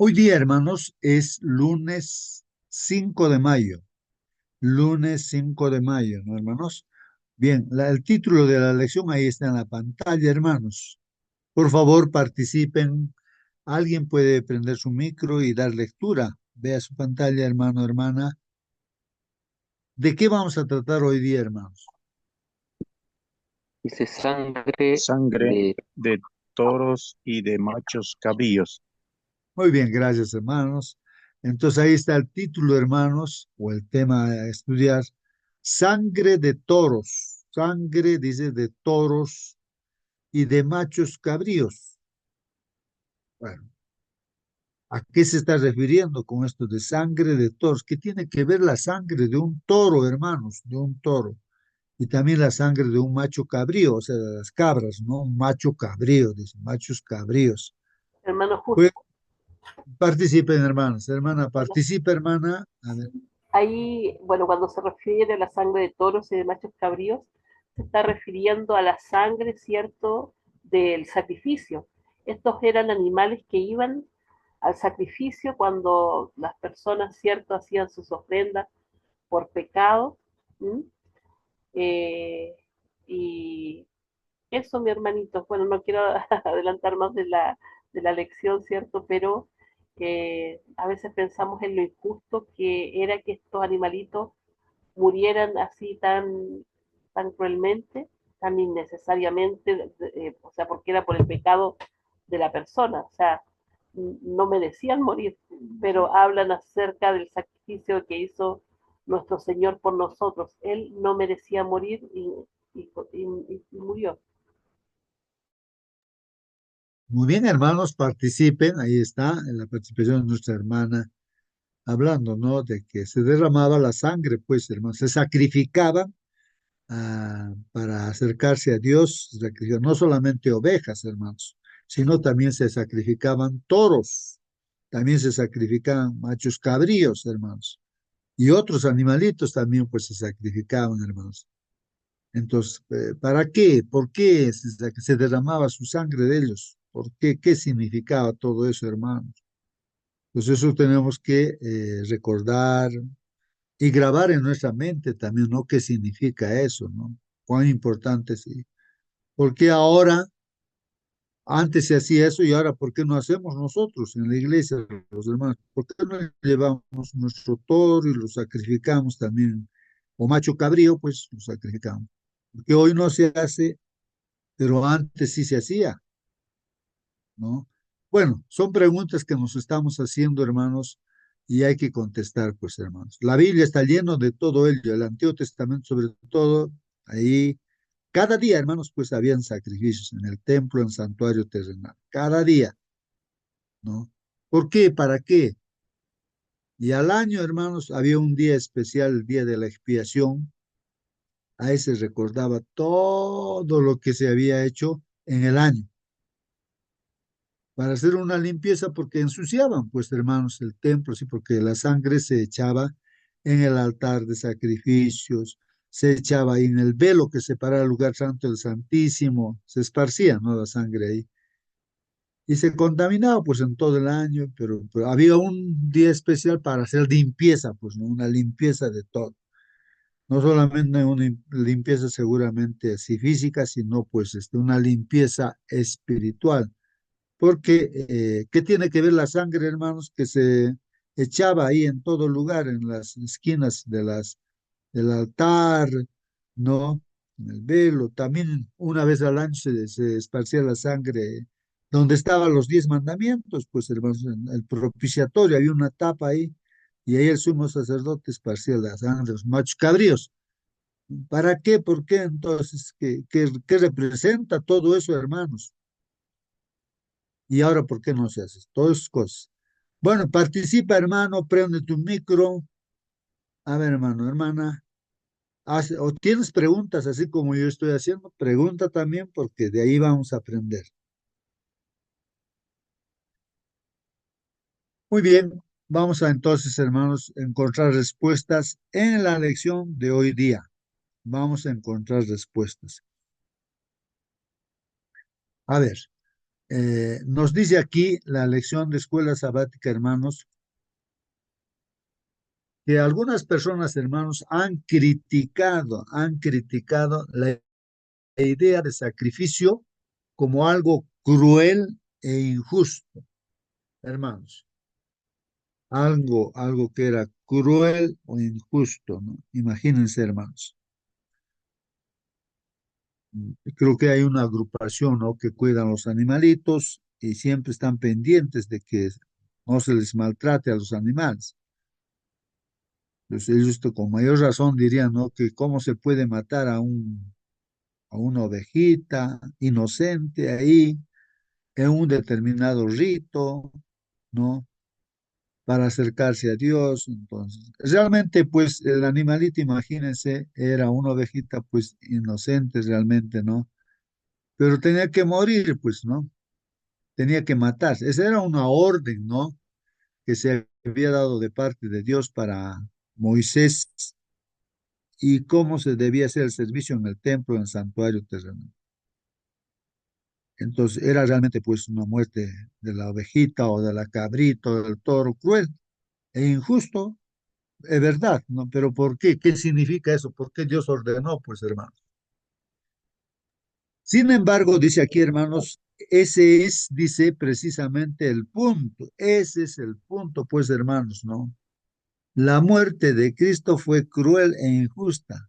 Hoy día, hermanos, es lunes 5 de mayo. Lunes 5 de mayo, ¿no, hermanos? Bien, el título de la lección ahí está en la pantalla, hermanos. Por favor, participen. Alguien puede prender su micro y dar lectura. Vea su pantalla, hermano, hermana. ¿De qué vamos a tratar hoy día, hermanos? Dice sangre Sangre de... de toros y de machos cabríos. Muy bien, gracias, hermanos. Entonces ahí está el título, hermanos, o el tema a estudiar. Sangre de toros. Sangre, dice, de toros y de machos cabríos. Bueno, ¿a qué se está refiriendo con esto de sangre de toros? ¿Qué tiene que ver la sangre de un toro, hermanos? De un toro. Y también la sangre de un macho cabrío, o sea, de las cabras, ¿no? Un macho cabrío, dice, machos cabríos. Hermano, Pues justo, participen, hermanas. Hermana, bueno, participa, hermana. A ver. ahí, bueno, cuando se refiere a la sangre de toros y de machos cabríos, se está refiriendo a la sangre, ¿cierto?, del sacrificio. Estos eran animales que iban al sacrificio cuando las personas, ¿cierto?, hacían sus ofrendas por pecado. ¿M? Eh, y eso, mi hermanito, bueno, no quiero adelantar más de la lección, ¿cierto? Pero a veces pensamos en lo injusto que era que estos animalitos murieran así tan cruelmente, tan innecesariamente, o sea, porque era por el pecado de la persona, o sea, no merecían morir, pero hablan acerca del sacrificio que hizo nuestro Señor por nosotros. Él no merecía morir y murió. Muy bien, hermanos, participen. Ahí está, en la participación de nuestra hermana, hablando, ¿no? De que se derramaba la sangre, pues, hermanos, se sacrificaban para acercarse a Dios, no solamente ovejas, hermanos, sino también se sacrificaban toros, también se sacrificaban machos cabríos, hermanos, y otros animalitos también, pues, se sacrificaban, hermanos. Entonces, ¿para qué? ¿Por qué se derramaba su sangre de ellos? ¿Por qué? ¿Qué significaba todo eso, hermanos? Pues eso tenemos que recordar y grabar en nuestra mente también, ¿no? ¿Qué significa eso, ¿no? Cuán importante es. ¿Por qué ahora, antes se hacía eso y ahora por qué no hacemos nosotros en la iglesia, los hermanos? ¿Por qué no llevamos nuestro toro y lo sacrificamos también? O macho cabrío, pues lo sacrificamos. Porque hoy no se hace, pero antes sí se hacía, ¿no? Bueno, son preguntas que nos estamos haciendo, hermanos, y hay que contestar, pues, hermanos. La Biblia está lleno de todo ello, el Antiguo Testamento sobre todo, ahí, cada día, hermanos, pues habían sacrificios en el templo, en el santuario terrenal, cada día, ¿no? ¿Por qué? ¿Para qué? Y al año, hermanos, había un día especial, el día de la expiación, ahí se recordaba todo lo que se había hecho en el año para hacer una limpieza porque ensuciaban, pues hermanos, el templo, sí, porque la sangre se echaba en el altar de sacrificios, se echaba ahí en el velo que separaba el lugar santo del Santísimo, se esparcía, ¿no? La sangre ahí. Y se contaminaba pues en todo el año, pero había un día especial para hacer limpieza, pues, ¿no? Una limpieza de todo. No solamente una limpieza seguramente así física, sino pues una limpieza espiritual porque, ¿qué tiene que ver la sangre, hermanos? Que se echaba ahí en todo lugar, en las esquinas del altar, ¿no? En el velo. También una vez al año se esparcía la sangre donde estaban los 10 mandamientos, pues, hermanos, en el propiciatorio, había una tapa ahí, y ahí el sumo sacerdote esparcía la sangre de los machos cabríos. ¿Para qué? ¿Por qué entonces? ¿Qué representa todo eso, hermanos? Y ahora, ¿por qué no se hace? Todas esas cosas. Bueno, participa, hermano, prende tu micro. A ver, hermano, hermana, o tienes preguntas, así como yo estoy haciendo, pregunta también, porque de ahí vamos a aprender. Muy bien, vamos a entonces, hermanos, encontrar respuestas en la lección de hoy día. Vamos a encontrar respuestas. A ver, Nos dice aquí la lección de escuela sabática, hermanos, que algunas personas, hermanos, han criticado la idea de sacrificio como algo cruel e injusto, hermanos. Algo que era cruel o injusto, ¿no? Imagínense, hermanos. Creo que hay una agrupación, ¿no? Que cuidan los animalitos y siempre están pendientes de que no se les maltrate a los animales. Entonces ellos con mayor razón dirían, ¿no? Que cómo se puede matar a una ovejita inocente ahí en un determinado rito, ¿no? Para acercarse a Dios. Entonces, realmente, pues el animalito, imagínense, era una ovejita, pues inocente realmente, ¿no? Pero tenía que morir, pues, ¿no? Tenía que matarse. Esa era una orden, ¿no? Que se había dado de parte de Dios para Moisés y cómo se debía hacer el servicio en el templo, en el santuario terrenal. Entonces, era realmente, pues, una muerte de la ovejita o de la cabrita o del toro cruel e injusto. Es verdad, ¿no? Pero ¿por qué? ¿Qué significa eso? ¿Por qué Dios ordenó, pues, hermanos? Sin embargo, dice aquí, hermanos, ese es, dice precisamente el punto. Ese es el punto, pues, hermanos, ¿no? La muerte de Cristo fue cruel e injusta.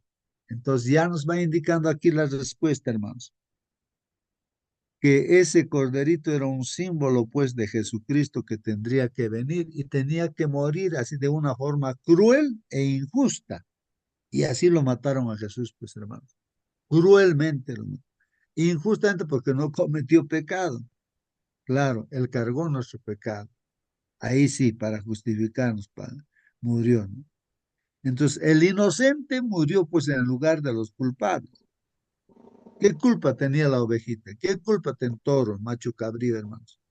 Entonces ya nos va indicando aquí la respuesta, hermanos, que ese corderito era un símbolo, pues, de Jesucristo que tendría que venir y tenía que morir así de una forma cruel e injusta. Y así lo mataron a Jesús, pues, hermanos. Cruelmente lo mataron. Injustamente porque no cometió pecado. Claro, él cargó nuestro pecado. Ahí sí, para justificarnos, murió, ¿no? Entonces, el inocente murió pues en el lugar de los culpables. ¿Qué culpa tenía la ovejita? ¿Qué culpa tenía el toro, macho cabrío, hermanos?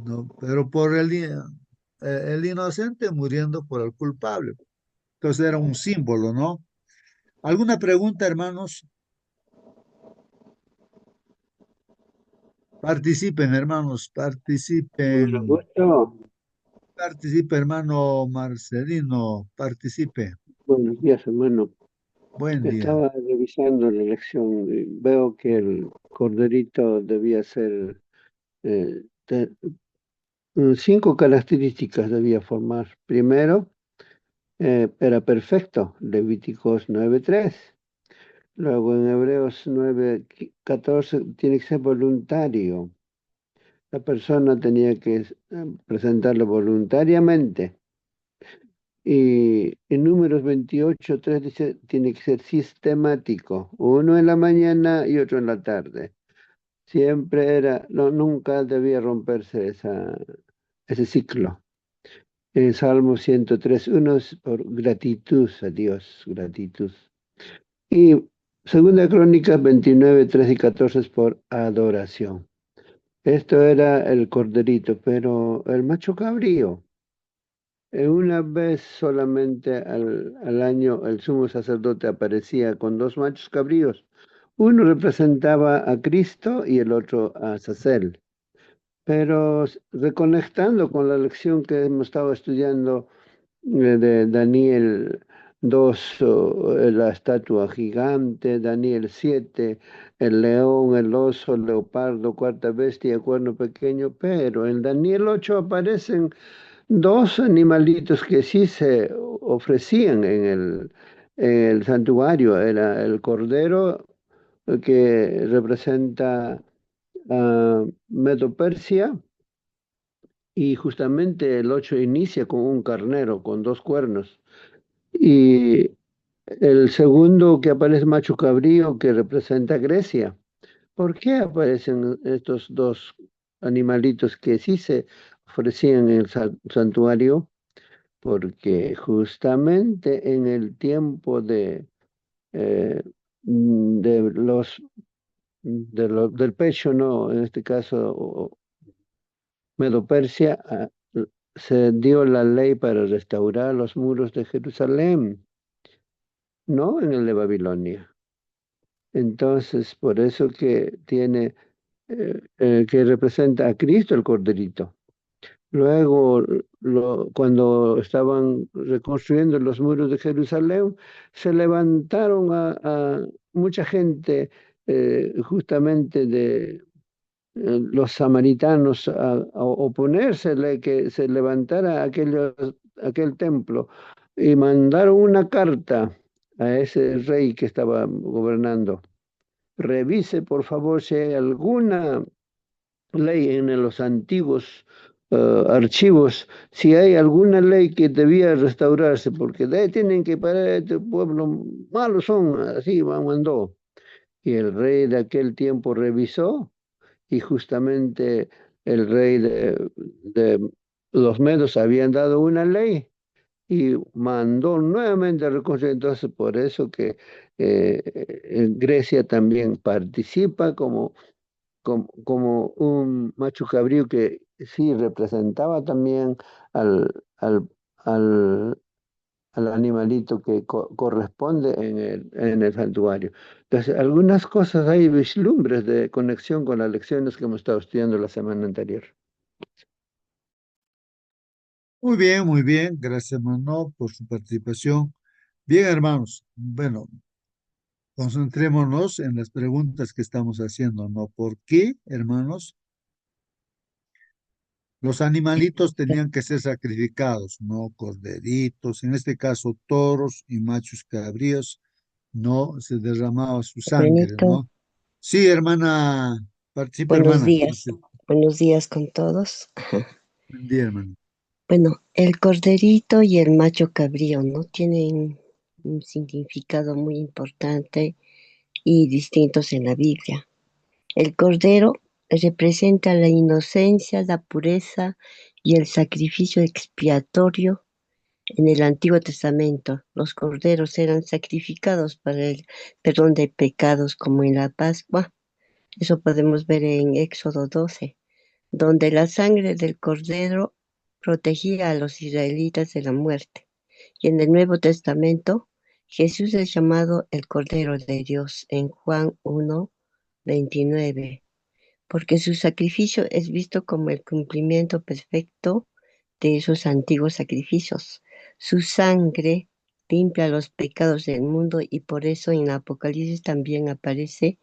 No, pero por el inocente muriendo por el culpable. Entonces era un símbolo, ¿no? ¿Alguna pregunta, hermanos? Participen, hermanos, Bueno, participen. gusto. Participe, hermano Marcelino, participe. Buenos días, hermano. Buen día. Estaba revisando la lección y veo que el corderito debía ser, eh, te- 5 características debía formar. Primero, era perfecto, Levíticos 9:3. Luego en Hebreos 9:14 tiene que ser voluntario. La persona tenía que presentarlo voluntariamente. Y en números 28:3 dice, tiene que ser sistemático, uno en la mañana y otro en la tarde. Siempre era, no, nunca debía romperse ese ciclo. En Salmo 103:1 es por gratitud a Dios, gratitud. Y Segunda Crónicas 29:13 y 14 es por adoración. Esto era el corderito, pero el macho cabrío. Una vez solamente al año el sumo sacerdote aparecía con 2 machos cabríos. Uno representaba a Cristo y el otro a Azazel. Pero reconectando con la lección que hemos estado estudiando de Daniel 2, la estatua gigante, Daniel 7, el león, el oso, el leopardo, cuarta bestia, cuerno pequeño, pero en Daniel 8 aparecen 2 animalitos que sí se ofrecían en el santuario. Era el cordero que representa a Medo-Persia, y justamente el 8 inicia con un carnero con 2 cuernos. Y el segundo que aparece macho cabrío que representa a Grecia. ¿Por qué aparecen estos 2 animalitos que sí se ofrecían en el santuario? Porque justamente en el tiempo eh, del pecho, no, en este caso Medo-Persia, se dio la ley para restaurar los muros de Jerusalén, no en el de Babilonia. Entonces, por eso que tiene que representa a Cristo el Corderito. Luego, cuando estaban reconstruyendo los muros de Jerusalén, se levantaron a mucha gente, justamente de los samaritanos, a oponérsele que se levantara aquel templo, y mandaron una carta a ese rey que estaba gobernando. Revise, por favor, si hay alguna ley en los antiguos archivos, si hay alguna ley que debía restaurarse, porque de ahí tienen que parar este pueblo, malos son, así mandó. Y el rey de aquel tiempo revisó, y justamente el rey de los medos habían dado una ley y mandó nuevamente a reconstruir. Entonces, por eso que Grecia también participa como un macho cabrío que sí representaba también al, al, al, al animalito que corresponde en el santuario. Entonces, algunas cosas hay vislumbres de conexión con las lecciones que hemos estado estudiando la semana anterior. Muy bien, gracias hermano por su participación. Bien, hermanos, bueno, concentrémonos en las preguntas que estamos haciendo, ¿no? ¿Por qué, hermanos, los animalitos tenían que ser sacrificados, no corderitos, en este caso toros y machos cabríos, no se derramaba su sangre, Benito, ¿no? Sí, hermana, participa, hermana. buenos días con todos. Buen día, hermano. Bueno, el corderito y el macho cabrío, ¿no? Tienen un significado muy importante y distintos en la Biblia. El cordero representa la inocencia, la pureza y el sacrificio expiatorio. En el Antiguo Testamento, los corderos eran sacrificados para el perdón de pecados, como en la Pascua. Eso podemos ver en Éxodo 12, donde la sangre del cordero protegía a los israelitas de la muerte. Y en el Nuevo Testamento, Jesús es llamado el Cordero de Dios en Juan 1:29, porque su sacrificio es visto como el cumplimiento perfecto de esos antiguos sacrificios. Su sangre limpia los pecados del mundo, y por eso en Apocalipsis también aparece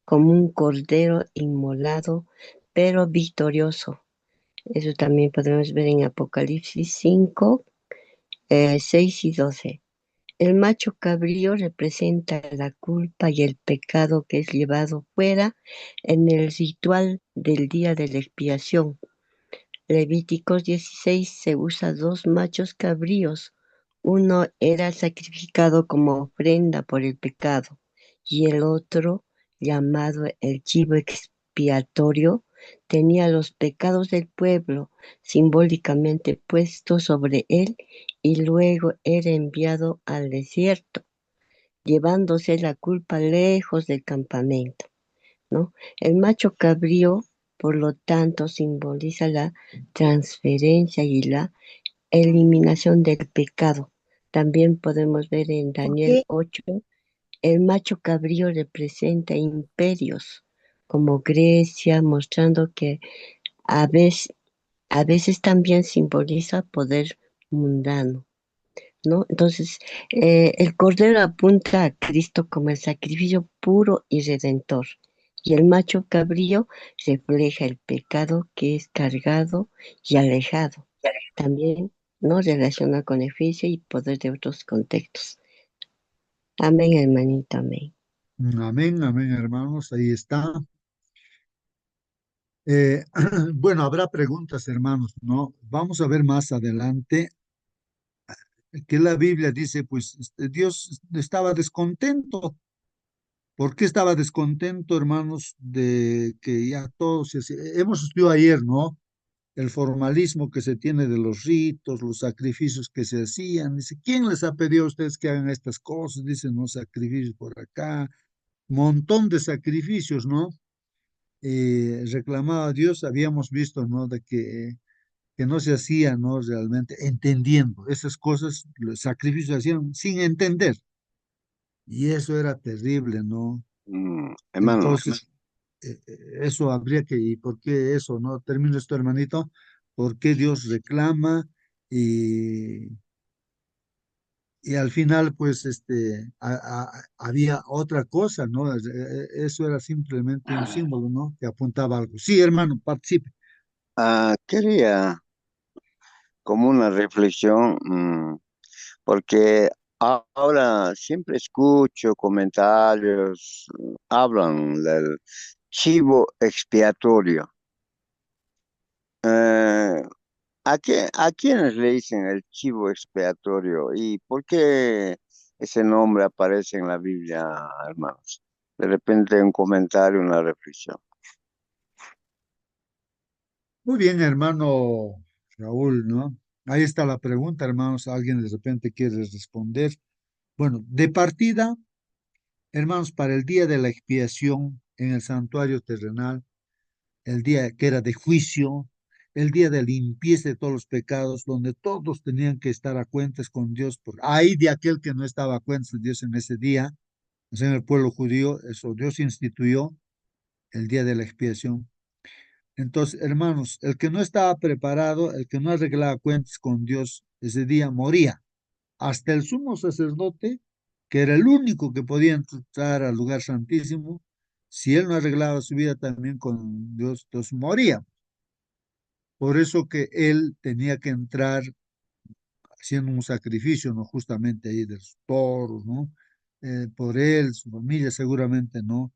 como un cordero inmolado, pero victorioso. Eso también podemos ver en Apocalipsis 5, 6 y 12. El macho cabrío representa la culpa y el pecado que es llevado fuera en el ritual del día de la expiación. Levíticos 16 se usa dos machos cabríos. Uno era sacrificado como ofrenda por el pecado, y el otro, llamado el chivo expiatorio, tenía los pecados del pueblo simbólicamente puestos sobre él, y luego era enviado al desierto, llevándose la culpa lejos del campamento, ¿no? El macho cabrío, por lo tanto, simboliza la transferencia y la eliminación del pecado. También podemos ver en Daniel 8, el macho cabrío representa imperios como Grecia, mostrando que a veces también simboliza poder mundano, ¿no? Entonces, el cordero apunta a Cristo como el sacrificio puro y redentor, y el macho cabrío refleja el pecado que es cargado y alejado. También nos relaciona con eficacia y poder de otros contextos. Amén, hermanito, amén. Amén, amén, hermanos, ahí está. Bueno, habrá preguntas, hermanos, ¿no? Vamos a ver más adelante que la Biblia dice, pues Dios estaba descontento. ¿Por qué estaba descontento, hermanos, de que ya todos, hemos estudiado ayer, ¿no? El formalismo que se tiene de los ritos, los sacrificios que se hacían. Dice, ¿quién les ha pedido a ustedes que hagan estas cosas? Dicen, no, sacrificios por acá, montón de sacrificios, ¿no? Reclamaba a Dios, habíamos visto, ¿no? De que no se hacía, ¿no? Realmente entendiendo esas cosas, los sacrificios se hacían sin entender. Y eso era terrible, ¿no? Hermano, Entonces, eso habría que, ¿y por qué eso, no? Termino esto, hermanito, ¿por qué Dios reclama y, y al final, pues, había otra cosa, ¿no? Eso era simplemente un símbolo, ¿no? Que apuntaba a algo. Sí, hermano, participe. Quería como una reflexión, porque ahora siempre escucho comentarios, hablan del chivo expiatorio. Eh, ¿A quiénes le dicen el chivo expiatorio y por qué ese nombre aparece en la Biblia, hermanos? De repente un comentario, una reflexión. Muy bien, hermano Raúl, ¿no? Ahí está la pregunta, hermanos. ¿Alguien de repente quiere responder? Bueno, de partida, hermanos, para el día de la expiación en el santuario terrenal, el día que era de juicio, el día de limpieza de todos los pecados, donde todos tenían que estar a cuentas con Dios, por ahí de aquel que no estaba a cuentas de Dios en ese día, o sea, en el pueblo judío, eso Dios instituyó el día de la expiación. Entonces, hermanos, el que no estaba preparado, el que no arreglaba cuentas con Dios ese día, moría. Hasta el sumo sacerdote, que era el único que podía entrar al lugar santísimo, si él no arreglaba su vida también con Dios, entonces moría. Por eso que él tenía que entrar haciendo un sacrificio, ¿no? Justamente ahí de los toros, ¿no? Por él, su familia seguramente, ¿no?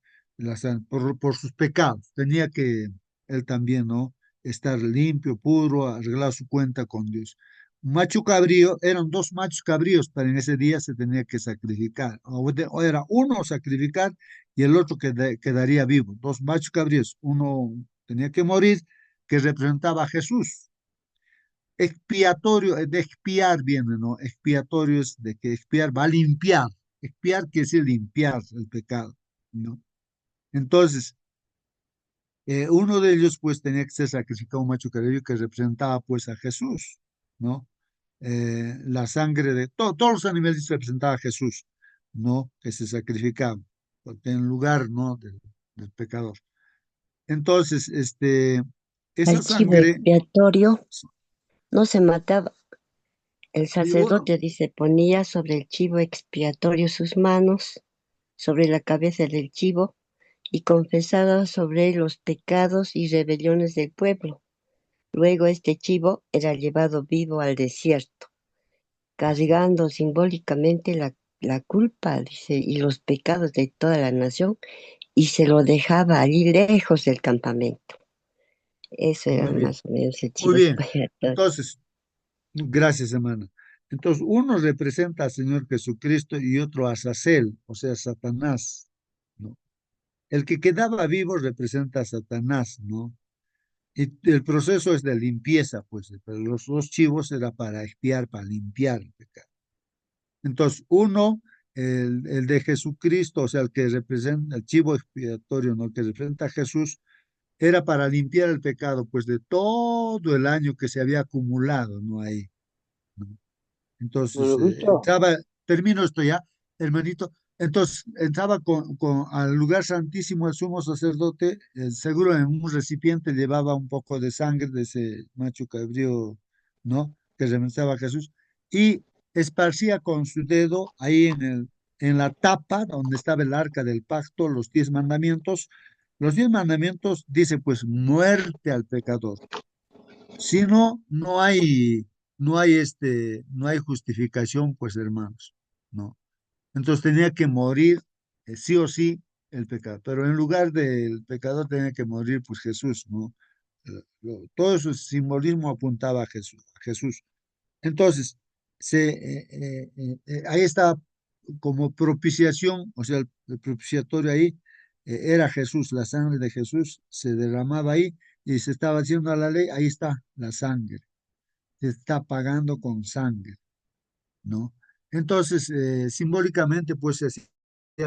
Por sus pecados. Tenía que él también, ¿no? Estar limpio, puro, arreglar su cuenta con Dios. Un macho cabrío, eran dos machos cabríos, pero en ese día se tenía que sacrificar. O era uno sacrificar y el otro quedaría vivo. Dos machos cabríos, uno tenía que morir, que representaba a Jesús. Expiatorio, de expiar viene, ¿no? Expiatorio es de que expiar va a limpiar. Expiar quiere decir limpiar el pecado, ¿no? Entonces, uno de ellos pues tenía que ser sacrificado un macho cabrío que representaba pues a Jesús, ¿no? La sangre de todos los animales representaba a Jesús, ¿no? Que se sacrificaba, porque en lugar, ¿no? Del pecador. Entonces, esa Al chivo sangre, expiatorio no se mataba. El y uno, sacerdote dice, ponía sobre el chivo expiatorio sus manos, sobre la cabeza del chivo, y confesaba sobre él los pecados y rebeliones del pueblo. Luego este chivo era llevado vivo al desierto, cargando simbólicamente la culpa, dice, y los pecados de toda la nación, y se lo dejaba allí lejos del campamento. Eso era muy bien, más o menos el muy chivo bien. expiatorio. Entonces, gracias, hermana. Entonces, uno representa al Señor Jesucristo y otro a Azazel, o sea, Satanás, ¿no? El que quedaba vivo representa a Satanás, ¿no? Y el proceso es de limpieza, pues, pero los dos chivos era para expiar, para limpiar el pecado. Entonces, uno, el de Jesucristo, o sea, el que representa, el chivo expiatorio, ¿no? Que representa a Jesús, era para limpiar el pecado, pues, de todo el año que se había acumulado, ¿no? Ahí, ¿no? Entonces, Bueno, justo, entraba, termino esto ya, hermanito. Entonces, entraba al lugar santísimo el sumo sacerdote, seguro en un recipiente llevaba un poco de sangre de ese macho cabrío, ¿no? Que representaba a Jesús, y esparcía con su dedo ahí en la tapa donde estaba el arca del pacto, los 10 mandamientos. Los 10 mandamientos dice, pues, muerte al pecador. Si no, no hay justificación, pues hermanos, ¿no? Entonces tenía que morir, sí o sí, el pecado. Pero en lugar del pecador tenía que morir, pues Jesús, ¿no? Todo su simbolismo apuntaba a Jesús, a Jesús. Entonces, ahí está como propiciación, o sea, el propiciatorio ahí era Jesús, la sangre de Jesús se derramaba ahí y se estaba haciendo a la ley, ahí está la sangre, se está pagando con sangre, ¿no? Entonces, simbólicamente, pues se hacía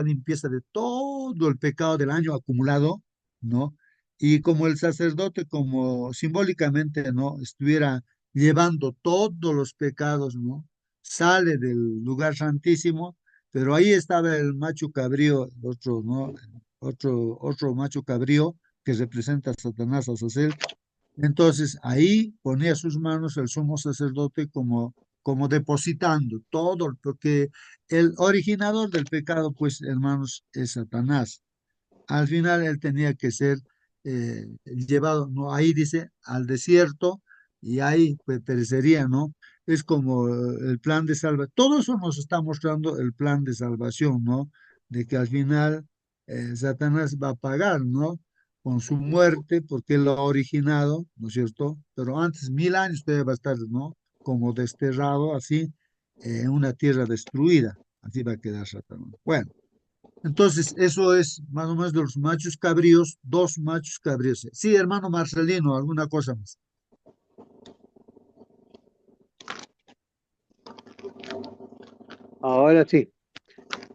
limpieza de todo el pecado del año acumulado, ¿no? Y como el sacerdote, como simbólicamente, ¿no? Estuviera llevando todos los pecados, ¿no? Sale del lugar santísimo, pero ahí estaba el macho cabrío, el otro, ¿no? otro macho cabrío que representa a Satanás, a Sacer. Entonces ahí ponía sus manos el sumo sacerdote como depositando todo, porque el originador del pecado, pues hermanos, es Satanás. Al final él tenía que ser llevado, ¿no? Ahí dice, al desierto y ahí pues, perecería, ¿no? Es como el plan de salvación. Todo eso nos está mostrando el plan de salvación, ¿no? De que al final Satanás va a pagar, ¿no? Con su muerte, porque él lo ha originado, ¿no es cierto? Pero antes, 1000 años todavía va a estar, ¿no? Como desterrado, así, en una tierra destruida. Así va a quedar Satanás. Bueno. Entonces, eso es más o menos de los machos cabríos, dos machos cabríos. Sí, hermano Marcelino, alguna cosa más. Ahora sí.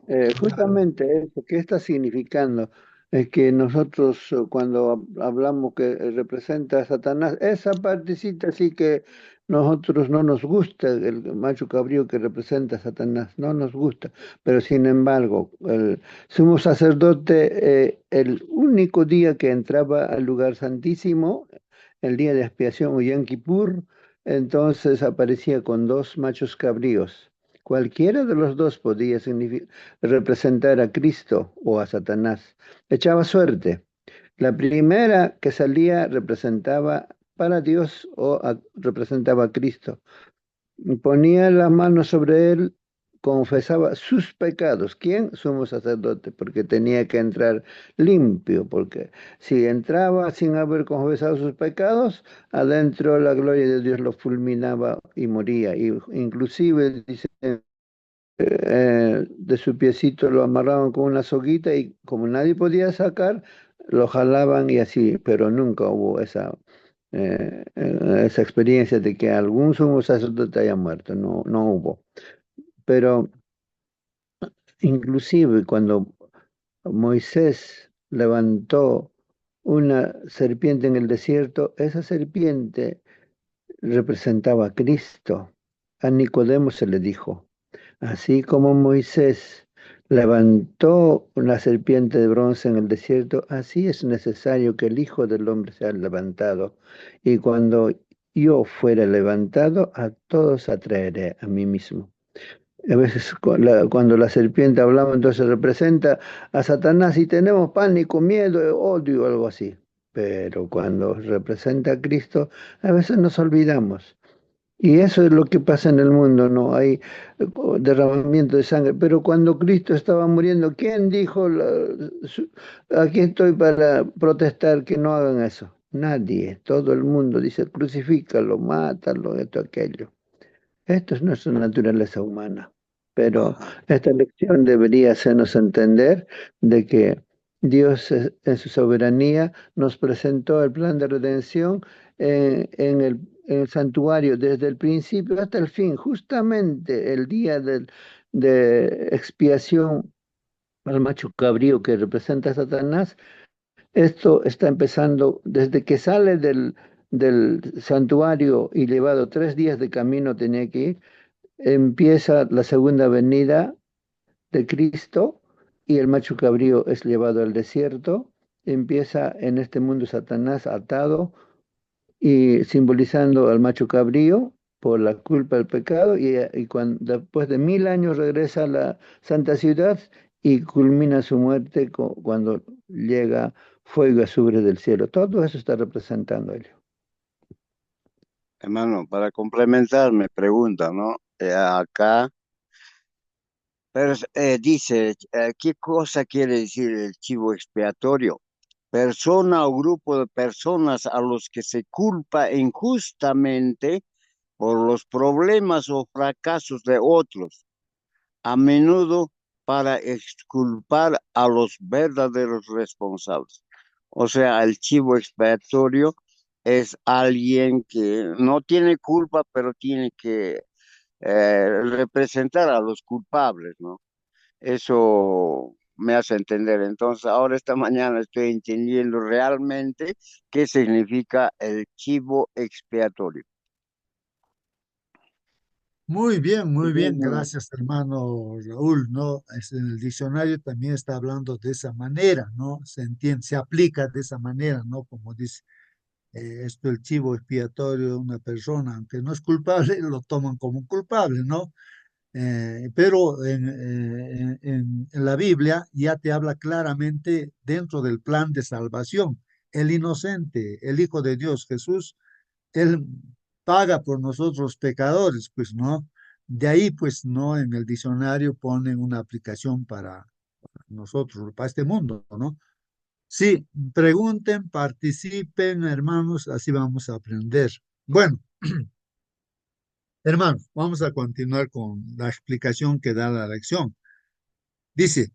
Claro. Justamente eso, ¿qué está significando? Es que nosotros cuando hablamos que representa a Satanás, esa partecita sí que nosotros no nos gusta, el macho cabrío que representa a Satanás, no nos gusta, pero sin embargo, el sumo sacerdote, el único día que entraba al lugar santísimo, el día de expiación o Yom Kippur, entonces aparecía con dos machos cabríos. Cualquiera de los dos podía representar a Cristo o a Satanás. Echaba suerte. La primera que salía representaba para Dios o representaba a Cristo. Ponía la mano sobre él, confesaba sus pecados. ¿Quién? Sumo sacerdote, porque tenía que entrar limpio, porque si entraba sin haber confesado sus pecados, adentro la gloria de Dios lo fulminaba y moría. Y inclusive dice de su piecito lo amarraban con una soguita y como nadie podía sacar, lo jalaban y así, pero nunca hubo esa experiencia de que algún sumo sacerdote haya muerto, no, no hubo. Pero inclusive cuando Moisés levantó una serpiente en el desierto, esa serpiente representaba a Cristo. A Nicodemo se le dijo. Así como Moisés levantó una serpiente de bronce en el desierto, así es necesario que el Hijo del Hombre sea levantado. Y cuando yo fuera levantado, a todos atraeré a mí mismo. A veces cuando la serpiente hablamos, entonces representa a Satanás y tenemos pánico, miedo, odio, algo así. Pero cuando representa a Cristo, a veces nos olvidamos. Y eso es lo que pasa en el mundo, no hay derramamiento de sangre. Pero cuando Cristo estaba muriendo, ¿quién dijo, aquí estoy para protestar que no hagan eso? Nadie, todo el mundo dice, crucifícalo, mátalo, esto, aquello. Esto es nuestra naturaleza humana. Pero Ajá. esta lección debería hacernos entender de que Dios en su soberanía nos presentó el plan de redención en el santuario desde el principio hasta el fin, justamente el día de expiación al macho cabrío que representa a Satanás. Esto está empezando desde que sale del santuario y llevado 3 días de camino tenía que ir, empieza la segunda venida de Cristo y el macho cabrío es llevado al desierto. Empieza en este mundo Satanás atado y simbolizando al macho cabrío por la culpa del pecado y después de 1000 años regresa a la santa ciudad y culmina su muerte cuando llega fuego azufre del cielo. Todo eso está representando ello. Hermano, para complementar, me pregunta, ¿no? Acá, pero, dice, ¿qué cosa quiere decir el chivo expiatorio? Persona o grupo de personas a los que se culpa injustamente por los problemas o fracasos de otros, a menudo para exculpar a los verdaderos responsables. O sea, el chivo expiatorio es alguien que no tiene culpa, pero tiene que representar a los culpables, ¿no? Eso me hace entender. Entonces, ahora esta mañana estoy entendiendo realmente qué significa el chivo expiatorio. muy bien, Bueno, gracias hermano Raúl, ¿no? En el diccionario también está hablando de esa manera, ¿no? Se entiende, se aplica de esa manera, ¿no? Como dice esto, el chivo expiatorio de una persona, aunque no es culpable, lo toman como culpable, ¿no? Pero en la Biblia ya te habla claramente dentro del plan de salvación. El inocente, el Hijo de Dios, Jesús, Él paga por nosotros pecadores, pues no. De ahí, pues no, en el diccionario ponen una aplicación para nosotros, para este mundo, ¿no? Sí, pregunten, participen, hermanos, así vamos a aprender. Bueno, hermanos, vamos a continuar con la explicación que da la lección. Dice,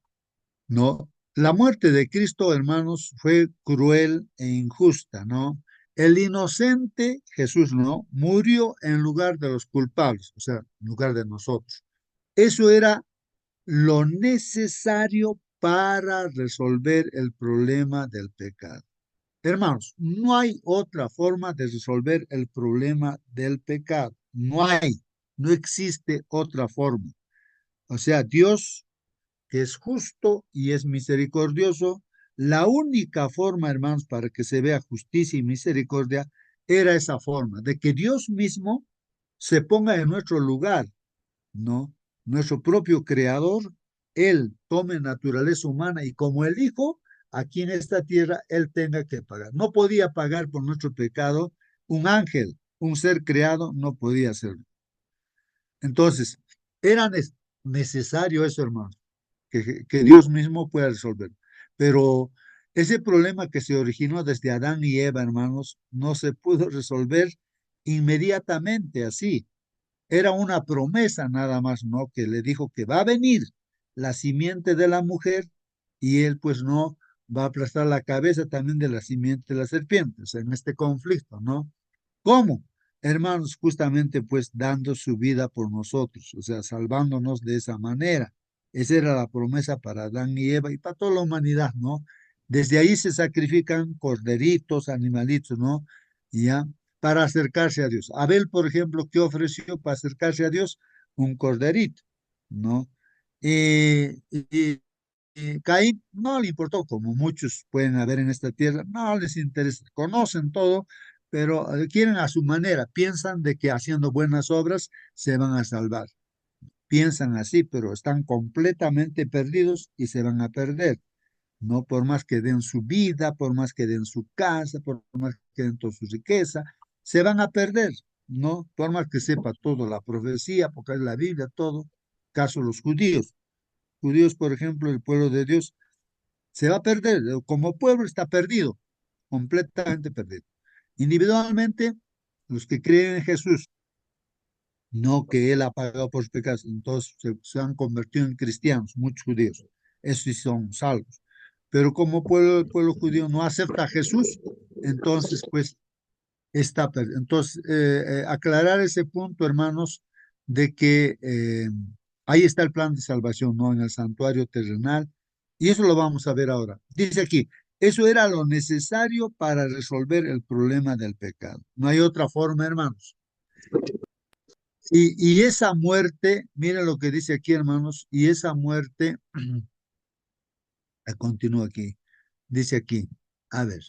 ¿no? La muerte de Cristo, hermanos, fue cruel e injusta, ¿no? El inocente, Jesús, ¿no? Murió en lugar de los culpables, o sea, en lugar de nosotros. Eso era lo necesario para resolver el problema del pecado. Hermanos, no hay otra forma de resolver el problema del pecado. No hay, no existe otra forma. O sea, Dios, que es justo y es misericordioso, la única forma, hermanos, para que se vea justicia y misericordia era esa forma, de que Dios mismo se ponga en nuestro lugar, ¿no? Nuestro propio creador, Él tome naturaleza humana y como el Hijo, aquí en esta tierra, Él tenga que pagar. No podía pagar por nuestro pecado un ángel, un ser creado, no podía hacerlo. Entonces, era necesario eso, hermano, que Dios mismo pueda resolver. Pero ese problema que se originó desde Adán y Eva, hermanos, no se pudo resolver inmediatamente así. Era una promesa nada más, ¿no? Que le dijo que va a venir la simiente de la mujer y él pues no va a aplastar la cabeza también de la simiente de la serpiente, o sea, en este conflicto, ¿no? ¿Cómo? Hermanos, justamente pues dando su vida por nosotros, o sea, salvándonos de esa manera. Esa era la promesa para Adán y Eva y para toda la humanidad, ¿no? Desde ahí se sacrifican corderitos, animalitos, ¿no? Ya, para acercarse a Dios. Abel, por ejemplo, ¿qué ofreció para acercarse a Dios? Un corderito, ¿no? Y Caín no le importó, como muchos pueden haber en esta tierra, no les interesa, conocen todo, pero quieren a su manera, piensan de que haciendo buenas obras se van a salvar. Piensan así, pero están completamente perdidos y se van a perder. No por más que den su vida, por más que den su casa, por más que den toda su riqueza, se van a perder, ¿no? Por más que sepa todo la profecía, porque es la Biblia, todo, caso los judíos. Judíos, por ejemplo, el pueblo de Dios se va a perder, como pueblo está perdido, completamente perdido. Individualmente, los que creen en Jesús, no que Él ha pagado por sus pecados, entonces se han convertido en cristianos, muchos judíos, esos sí son salvos. Pero como el pueblo judío no acepta a Jesús, entonces pues está perdido. Entonces, aclarar ese punto, hermanos, de que ahí está el plan de salvación, ¿no? En el santuario terrenal, y eso lo vamos a ver ahora. Dice aquí, eso era lo necesario para resolver el problema del pecado. No hay otra forma, hermanos. Y esa muerte, mira lo que dice aquí, hermanos, y esa muerte, continúa aquí, dice aquí, a ver,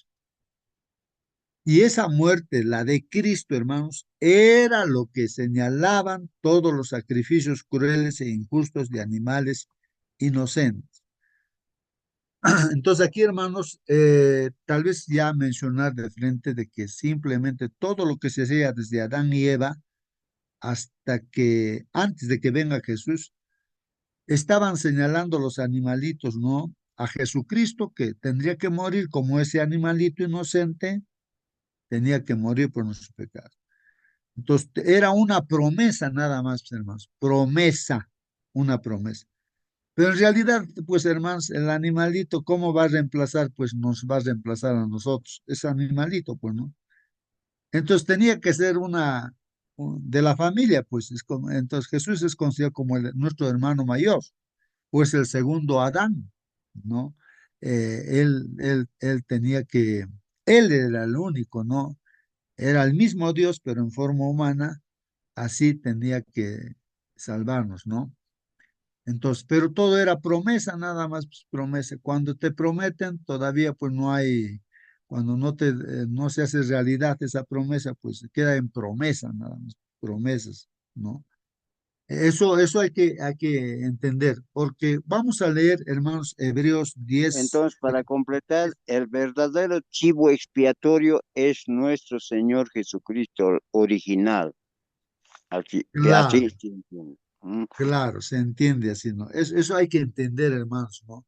y esa muerte, la de Cristo, hermanos, era lo que señalaban todos los sacrificios crueles e injustos de animales inocentes. Entonces aquí, hermanos, tal vez ya mencionar de frente de que simplemente todo lo que se hacía desde Adán y Eva hasta que, antes de que venga Jesús, estaban señalando los animalitos, ¿no? A Jesucristo que tendría que morir como ese animalito inocente, tenía que morir por nuestros pecados. Entonces, era una promesa nada más, hermanos, promesa, una promesa. Pero en realidad, pues, hermanos, el animalito, ¿cómo va a reemplazar? Pues nos va a reemplazar a nosotros, ese animalito, pues, ¿no? Entonces tenía que ser de la familia, pues, entonces Jesús es considerado como nuestro hermano mayor pues el segundo Adán, ¿no? Él tenía él era el único, ¿no? Era el mismo Dios, pero en forma humana, así tenía que salvarnos, ¿no? Entonces, pero todo era promesa, nada más pues, promesa. Cuando te prometen, todavía pues no hay, cuando no se hace realidad esa promesa, pues se queda en promesa, nada más, promesas, ¿no? Eso hay que entender, porque vamos a leer, hermanos, Hebreos 10. Entonces, para completar, el verdadero chivo expiatorio es nuestro Señor Jesucristo original. Así Claro, se entiende. Mm. claro, se entiende así, ¿no? Eso hay que entender, hermanos, ¿no?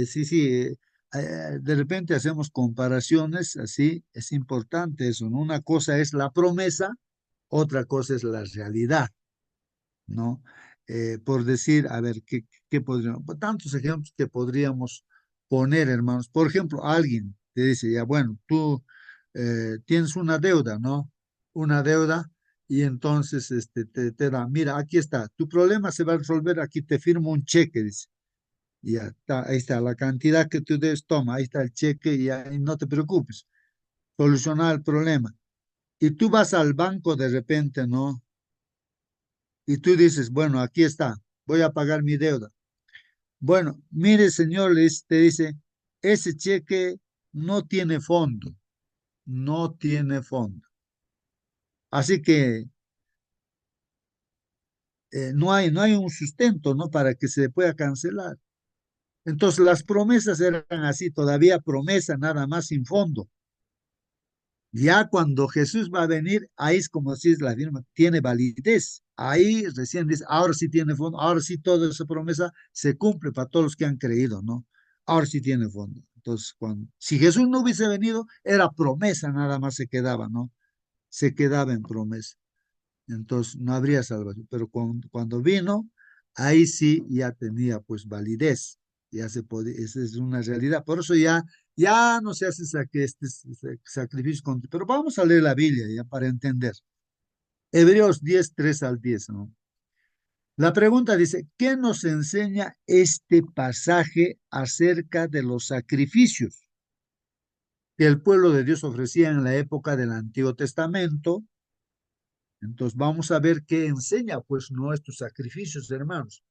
Sí, sí, de repente hacemos comparaciones, así, es importante eso, ¿no? Una cosa es la promesa, otra cosa es la realidad, ¿no? Por decir, a ver, ¿qué podríamos? Pues, tantos ejemplos que podríamos poner, hermanos. Por ejemplo, alguien te dice, ya, bueno, tú tienes una deuda, ¿no? Una deuda, y entonces te da, mira, aquí está, tu problema se va a resolver, aquí te firmo un cheque, dice. Y ya está, ahí está la cantidad que tú debes, toma, ahí está el cheque y ahí no te preocupes, solucionar el problema. Y tú vas al banco de repente, ¿no? Y tú dices, bueno, aquí está, voy a pagar mi deuda. Bueno, mire, señor, te dice, ese cheque no tiene fondo, no tiene fondo. Así que no hay un sustento, ¿no? Para que se pueda cancelar. Entonces, las promesas eran así, todavía promesa, nada más sin fondo. Ya cuando Jesús va a venir, ahí es como si la firma tiene validez. Ahí recién dice, ahora sí tiene fondo, ahora sí toda esa promesa se cumple para todos los que han creído, ¿no? Ahora sí tiene fondo. Entonces, si Jesús no hubiese venido, era promesa, nada más se quedaba, ¿no? Se quedaba en promesa. Entonces, no habría salvación. Pero cuando vino, ahí sí ya tenía pues validez, ya se podía, esa es una realidad. Por eso ya no se hace este sacrificio. Pero vamos a leer la Biblia ya para entender. Hebreos 10 3 al 10, ¿no? La pregunta dice, ¿qué nos enseña este pasaje acerca de los sacrificios que el pueblo de Dios ofrecía en la época del Antiguo Testamento? Entonces vamos a ver qué enseña pues nuestros sacrificios, hermanos,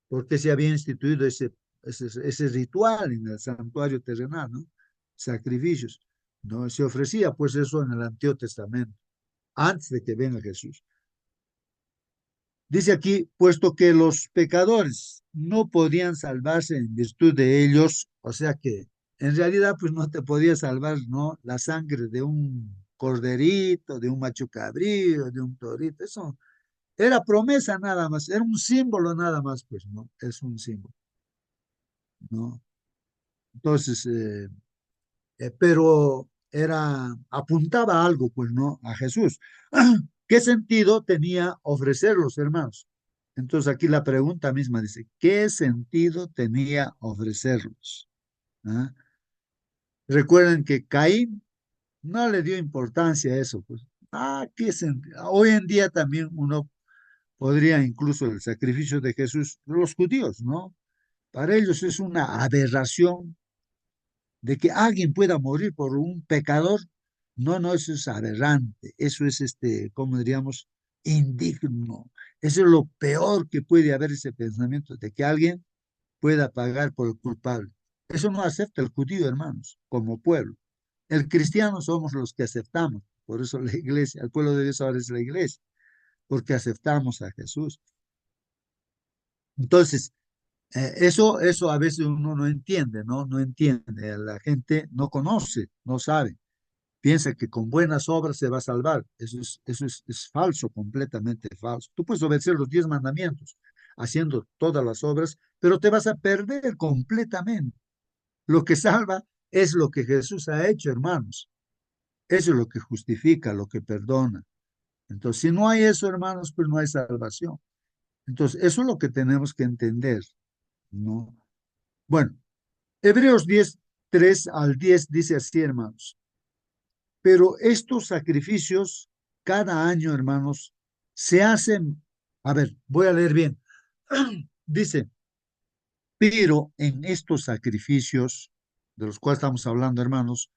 porque se había instituido ese ritual en el santuario terrenal, ¿no? Sacrificios. No se ofrecía pues eso en el Antiguo Testamento, antes de que venga Jesús. Dice aquí, puesto que los pecadores no podían salvarse en virtud de ellos, o sea que en realidad pues no te podía salvar, ¿no? La sangre de un corderito, de un macho cabrío, de un torito, eso era promesa nada más, era un símbolo nada más, pues, ¿no? Es un símbolo, ¿no? Entonces, pero apuntaba a algo, pues, ¿no? A Jesús. ¿Qué sentido tenía ofrecerlos, hermanos? Entonces aquí la pregunta misma dice, ¿qué sentido tenía ofrecerlos? ¿Ah? Recuerden que Caín no le dio importancia a eso, pues. ¿Qué sentido? Hoy en día también uno podría incluso el sacrificio de Jesús, los judíos, ¿no? Para ellos es una aberración de que alguien pueda morir por un pecador. No, no, eso es aberrante, eso es, ¿cómo diríamos? Indigno. Eso es lo peor que puede haber ese pensamiento de que alguien pueda pagar por el culpable. Eso no acepta el judío, hermanos, como pueblo. El cristiano somos los que aceptamos. Por eso la iglesia, el pueblo de Dios ahora es la iglesia, porque aceptamos a Jesús. Entonces, eso a veces uno no entiende, ¿no? No entiende. La gente no conoce, no sabe. Piensa que con buenas obras se va a salvar. Eso es falso, completamente falso. Tú puedes obedecer los 10 mandamientos haciendo todas las obras, pero te vas a perder completamente. Lo que salva es lo que Jesús ha hecho, hermanos. Eso es lo que justifica, lo que perdona. Entonces, si no hay eso, hermanos, pues no hay salvación. Entonces, eso es lo que tenemos que entender, ¿no? Bueno, Hebreos 10 3 al 10 dice así, hermanos. Pero estos sacrificios, cada año, hermanos, se hacen. A ver, voy a leer bien. Dice, pero en estos sacrificios, de los cuales estamos hablando, hermanos,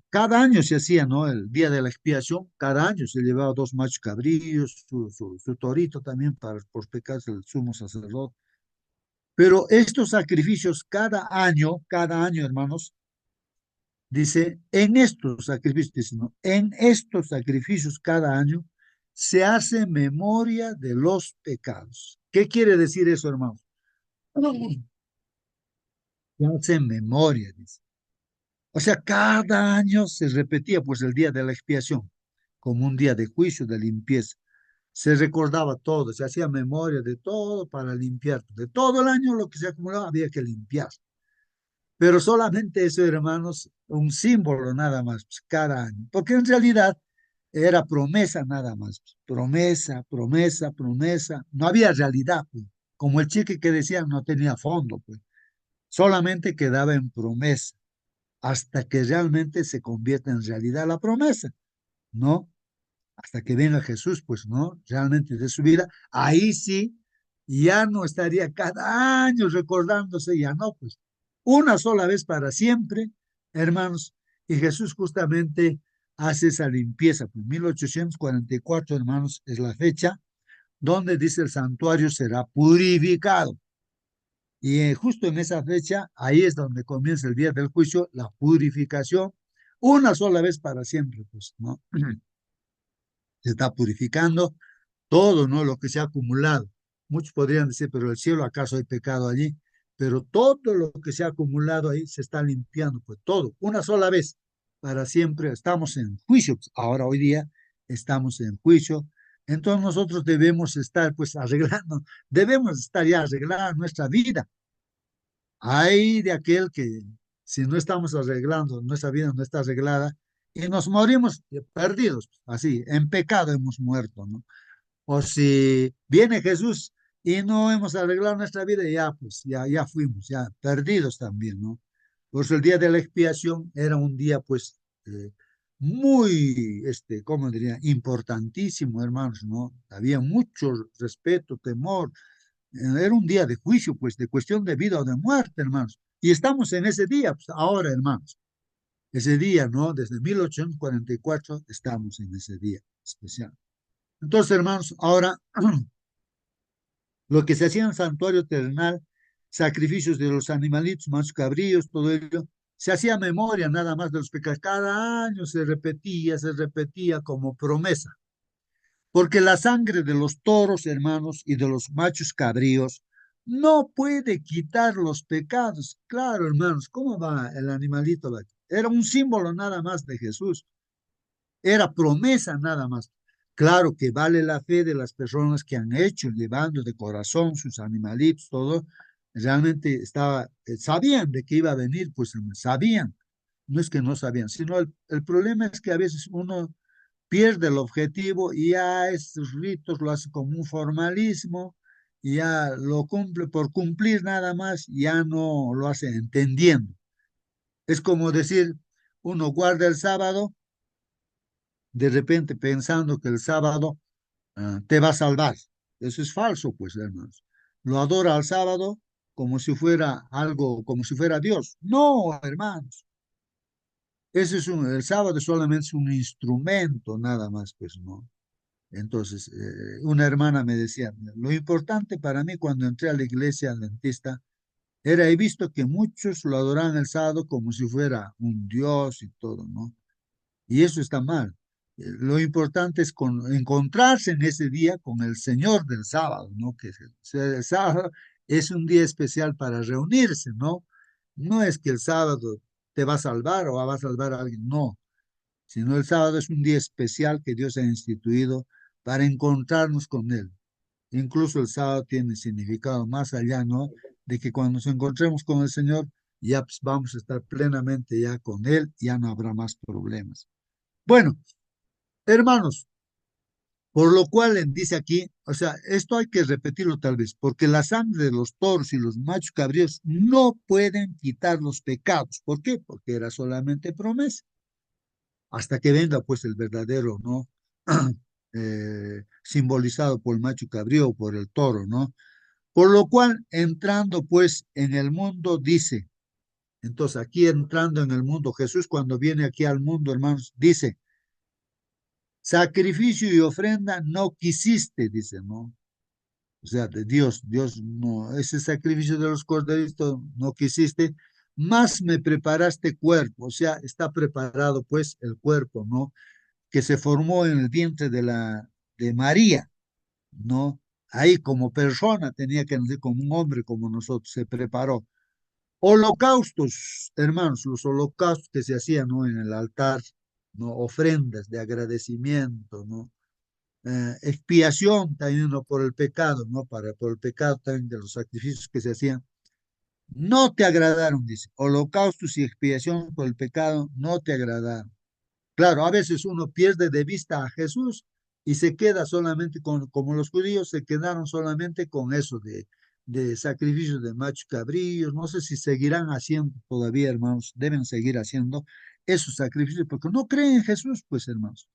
cada año se hacía, ¿no? El día de la expiación, cada año se llevaba dos machos cabrillos, su torito también para por pecados del sumo sacerdote. Pero estos sacrificios cada año, hermanos, dice, en estos sacrificios, dice, ¿no? En estos sacrificios cada año se hace memoria de los pecados. ¿Qué quiere decir eso, hermanos? Se hace memoria, dice. O sea, cada año se repetía pues el día de la expiación, como un día de juicio, de limpieza. Se recordaba todo, se hacía memoria de todo para limpiar. De todo el año lo que se acumulaba había que limpiar. Pero solamente eso, hermanos, un símbolo nada más, pues, cada año. Porque en realidad era promesa nada más. Pues, promesa, promesa, promesa. No había realidad, pues. Como el cheque que decían no tenía fondo, pues. Solamente quedaba en promesa hasta que realmente se convierta en realidad la promesa, ¿no? Hasta que venga Jesús, pues, ¿no? Realmente de su vida, ahí sí, ya no estaría cada año recordándose, ya no, pues, una sola vez para siempre, hermanos, y Jesús justamente hace esa limpieza, pues 1844, hermanos, es la fecha donde dice el santuario será purificado. Y justo en esa fecha, ahí es donde comienza el día del juicio, la purificación, una sola vez para siempre, pues, ¿no? Se está purificando todo, ¿no? Lo que se ha acumulado. Muchos podrían decir, pero el cielo, ¿acaso hay pecado allí? Pero todo lo que se ha acumulado ahí se está limpiando, pues todo, una sola vez, para siempre. Estamos en juicio, pues, ahora hoy día estamos en juicio. Entonces nosotros debemos estar, pues, arreglando, debemos estar ya arreglando nuestra vida. Hay de aquel que si no estamos arreglando, nuestra vida no está arreglada y nos morimos perdidos, así, en pecado hemos muerto, ¿no? O si viene Jesús y no hemos arreglado nuestra vida, ya pues, ya fuimos, ya perdidos también, ¿no? Por eso el día de la expiación era un día, pues, muy, ¿cómo diría? Importantísimo, hermanos, ¿no? Había mucho respeto, temor. Era un día de juicio, pues, de cuestión de vida o de muerte, hermanos. Y estamos en ese día, pues, ahora, hermanos. Ese día, ¿no? Desde 1844 estamos en ese día especial. Entonces, hermanos, ahora lo que se hacía en el santuario terrenal, sacrificios de los animalitos, machos cabríos, todo ello, se hacía memoria nada más de los pecados. Cada año se repetía como promesa. Porque la sangre de los toros, hermanos, y de los machos cabríos no puede quitar los pecados. Claro, hermanos, ¿cómo va el animalito? Era un símbolo nada más de Jesús. Era promesa nada más. Claro que vale la fe de las personas que han hecho, llevando de corazón sus animalitos, todo. Realmente sabían de que iba a venir, pues sabían. No es que no sabían, sino el problema es que a veces uno pierde el objetivo y ya estos ritos lo hace como un formalismo, y ya lo cumple por cumplir nada más, ya no lo hace entendiendo. Es como decir, uno guarda el sábado de repente pensando que el sábado te va a salvar. Eso es falso, pues, hermanos. Lo adora al sábado como si fuera algo, como si fuera Dios. No, hermanos. El sábado solamente es un instrumento, nada más, pues, ¿no? Entonces, una hermana me decía, lo importante para mí cuando entré a la iglesia adventista era, he visto que muchos lo adoran el sábado como si fuera un Dios y todo, ¿no? Y eso está mal. Lo importante es encontrarse en ese día con el Señor del sábado, ¿no? Que el sábado es un día especial para reunirse, ¿no? No es que el sábado te va a salvar o va a salvar a alguien, no, sino el sábado es un día especial que Dios ha instituido para encontrarnos con Él. Incluso el sábado tiene significado más allá, ¿no? De que cuando nos encontremos con el Señor, ya pues, vamos a estar plenamente ya con Él, ya no habrá más problemas. Bueno, hermanos, por lo cual dice aquí, o sea, esto hay que repetirlo tal vez, porque la sangre de los toros y los machos cabríos no pueden quitar los pecados. ¿Por qué? Porque era solamente promesa. Hasta que venga pues el verdadero, ¿no? Simbolizado por el macho cabrío o por el toro, ¿no? Por lo cual, entrando pues en el mundo, dice, Entonces, aquí entrando en el mundo, Jesús cuando viene aquí al mundo, hermanos, dice, sacrificio y ofrenda no quisiste, dice, ¿no? O sea, de Dios no, ese sacrificio de los corderitos no quisiste, más me preparaste cuerpo, o sea, está preparado pues el cuerpo, ¿no? Que se formó en el vientre de María, ¿no? Ahí como persona tenía que nacer como un hombre como nosotros, se preparó. Holocaustos, hermanos, los holocaustos que se hacían, ¿no? En el altar, ¿no? Ofrendas de agradecimiento, ¿no? Expiación también, ¿no? Por el pecado, ¿no? Por el pecado también de los sacrificios que se hacían. No te agradaron, dice. Holocaustos y expiación por el pecado no te agradaron. Claro, a veces uno pierde de vista a Jesús y se queda solamente con, como los judíos se quedaron solamente con eso de sacrificios de machos cabríos. No sé si seguirán haciendo todavía, hermanos, deben seguir haciendo esos sacrificios porque no creen en Jesús, pues, hermanos.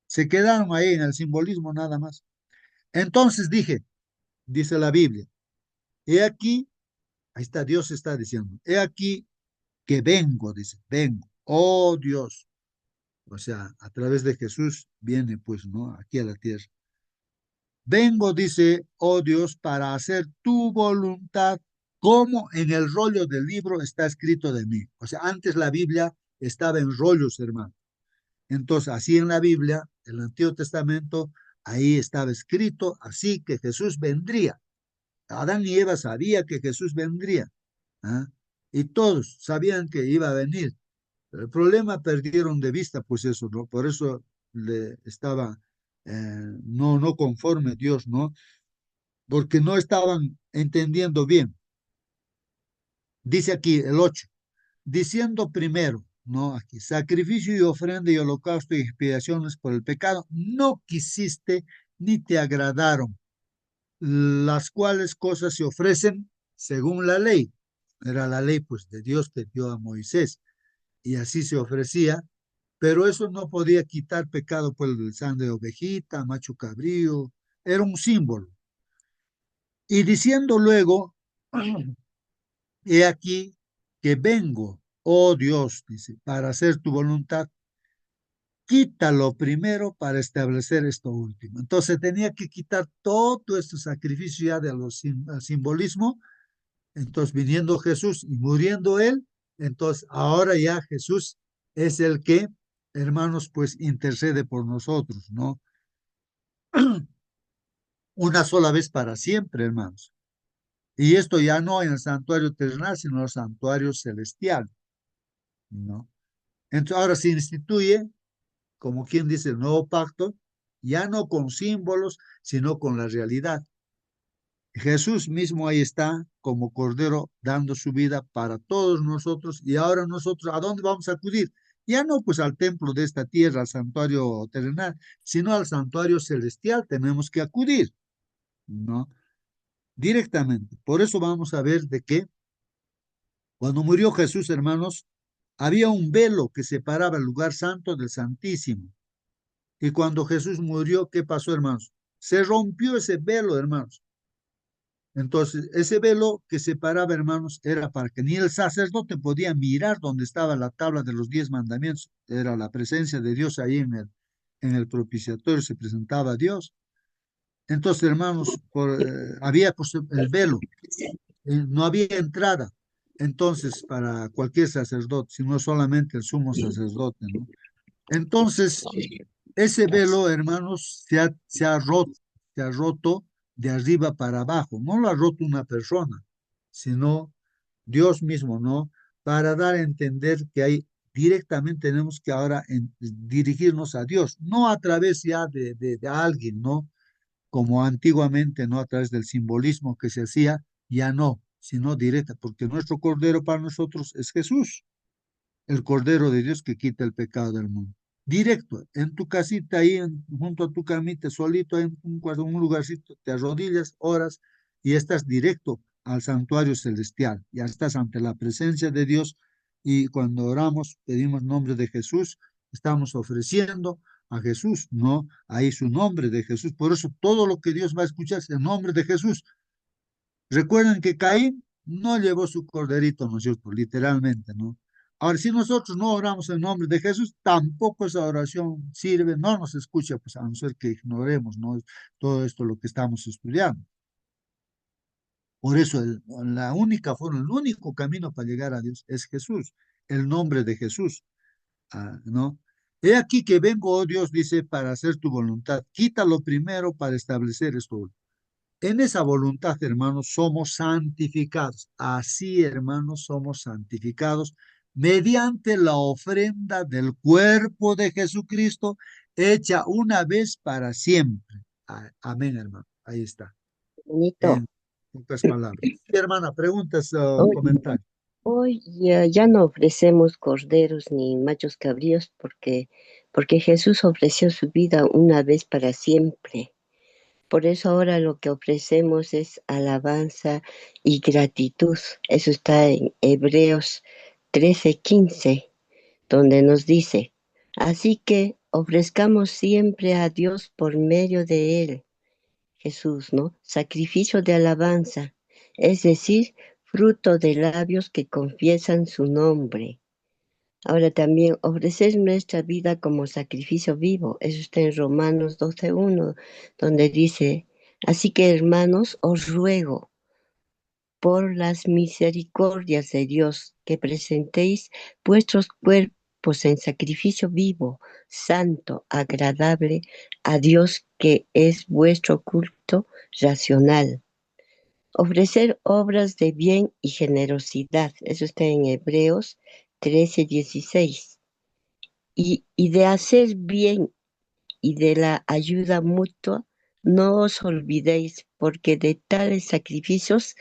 Se quedaron ahí en el simbolismo nada más. Entonces dije, dice la Biblia, he aquí, ahí está, Dios está diciendo, he aquí que vengo, dice, vengo, oh Dios. O sea, a través de Jesús viene, pues, ¿no? Aquí a la tierra. Vengo, dice, oh Dios, para hacer tu voluntad, como en el rollo del libro está escrito de mí. O sea, antes la Biblia estaba en rollos, hermano. Entonces, así en la Biblia, el Antiguo Testamento, ahí estaba escrito así que Jesús vendría. Adán y Eva sabían que Jesús vendría, ¿ah? Y todos sabían que iba a venir. El problema perdieron de vista, pues eso, ¿no? Por eso le estaba no conforme Dios, ¿no? Porque no estaban entendiendo bien. Dice aquí el 8, diciendo primero, ¿no? Aquí, sacrificio y ofrenda y holocausto y expiaciones por el pecado, no quisiste ni te agradaron, las cuales cosas se ofrecen según la ley. Era la ley, pues, de Dios que dio a Moisés, y así se ofrecía. Pero eso no podía quitar pecado por el sangre de ovejita, macho cabrío, era un símbolo. Y diciendo luego, he aquí que vengo, oh Dios, dice, para hacer tu voluntad, quítalo primero para establecer esto último. Entonces tenía que quitar todo este sacrificio ya de los simbolismo. Entonces viniendo Jesús y muriendo él, entonces ahora ya Jesús es el que, hermanos, pues intercede por nosotros, ¿no? Una sola vez para siempre, hermanos. Y esto ya no en el santuario terrenal, sino en el santuario celestial, ¿no? Entonces ahora se instituye, como quien dice, el nuevo pacto, ya no con símbolos, sino con la realidad. Jesús mismo ahí está como Cordero dando su vida para todos nosotros y ahora nosotros, ¿a dónde vamos a acudir? Ya no pues al templo de esta tierra, al santuario terrenal, sino al santuario celestial tenemos que acudir, ¿no? Directamente. Por eso vamos a ver de que cuando murió Jesús, hermanos, había un velo que separaba el lugar santo del santísimo. Y cuando Jesús murió, ¿qué pasó, hermanos? Se rompió ese velo, hermanos. Entonces, ese velo que separaba, hermanos, era para que ni el sacerdote podía mirar donde estaba la tabla de los 10 mandamientos. Era la presencia de Dios ahí en el propiciatorio, se presentaba a Dios. Entonces, hermanos, había pues, el velo, no había entrada. Entonces, para cualquier sacerdote, sino solamente el sumo sacerdote, ¿no? Entonces, ese velo, hermanos, se ha roto de arriba para abajo. No lo ha roto una persona, sino Dios mismo, ¿no? Para dar a entender que hay directamente tenemos que ahora dirigirnos a Dios, no a través ya de alguien, ¿no? Como antiguamente, ¿no? A través del simbolismo que se hacía, ya no, sino directa, porque nuestro Cordero para nosotros es Jesús, el Cordero de Dios que quita el pecado del mundo. Directo, en tu casita, ahí junto a tu camita, solito, en un lugarcito, te arrodillas, oras y estás directo al santuario celestial. Ya estás ante la presencia de Dios y cuando oramos, pedimos nombre de Jesús, estamos ofreciendo a Jesús, ¿no? Ahí su nombre de Jesús. Por eso todo lo que Dios va a escuchar es el nombre de Jesús. Recuerden que Caín no llevó su corderito, ¿no es cierto? Literalmente, ¿no? Ahora, si nosotros no oramos en nombre de Jesús, tampoco esa oración sirve, no nos escucha, pues a no ser que ignoremos, ¿no? Todo esto lo que estamos estudiando. Por eso la única forma, el único camino para llegar a Dios es Jesús, el nombre de Jesús, ¿no? He aquí que vengo, oh Dios, dice, para hacer tu voluntad. Quítalo primero para establecer esto. En esa voluntad, hermanos, somos santificados. Así, hermanos, somos santificados mediante la ofrenda del cuerpo de Jesucristo, hecha una vez para siempre. Amén, hermano. Ahí está. Bonito. En pocas palabras. Sí, hermana, preguntas o Hoy, comentarios. hoy ya no ofrecemos corderos ni machos cabríos porque Jesús ofreció su vida una vez para siempre. Por eso ahora lo que ofrecemos es alabanza y gratitud. Eso está en Hebreos 13:15, donde nos dice, así que ofrezcamos siempre a Dios por medio de Él, Jesús, ¿no? Sacrificio de alabanza, es decir, fruto de labios que confiesan su nombre. Ahora también ofrecer nuestra vida como sacrificio vivo. Eso está en Romanos 12:1, donde dice, así que hermanos, os ruego por las misericordias de Dios que presentéis vuestros cuerpos en sacrificio vivo, santo, agradable a Dios, que es vuestro culto racional. Ofrecer obras de bien y generosidad. Eso está en Hebreos 13:16. Y de hacer bien y de la ayuda mutua, no os olvidéis, porque de tales sacrificios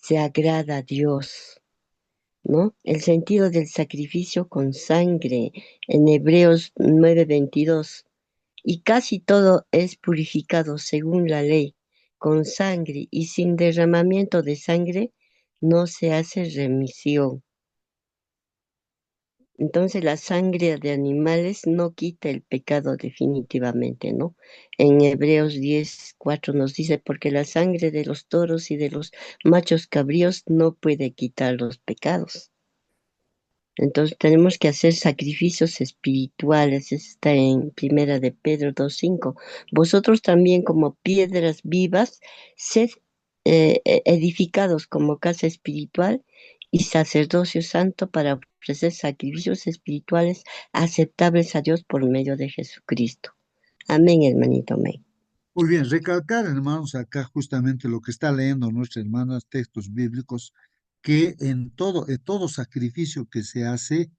se agrada a Dios, ¿no? El sentido del sacrificio con sangre en Hebreos 9:22. Y casi todo es purificado según la ley, con sangre, y sin derramamiento de sangre no se hace remisión. Entonces la sangre de animales no quita el pecado definitivamente, ¿no? En Hebreos 10:4 nos dice, porque la sangre de los toros y de los machos cabríos no puede quitar los pecados. Entonces tenemos que hacer sacrificios espirituales. Está en Primera de Pedro 2:5. Vosotros también como piedras vivas, sed edificados como casa espiritual y sacerdocio santo para ofrecer sacrificios espirituales aceptables a Dios por medio de Jesucristo. Amén, hermanito May. Muy bien, recalcar, hermanos, acá justamente lo que está leyendo nuestra hermana, textos bíblicos, que en todo sacrificio que se hace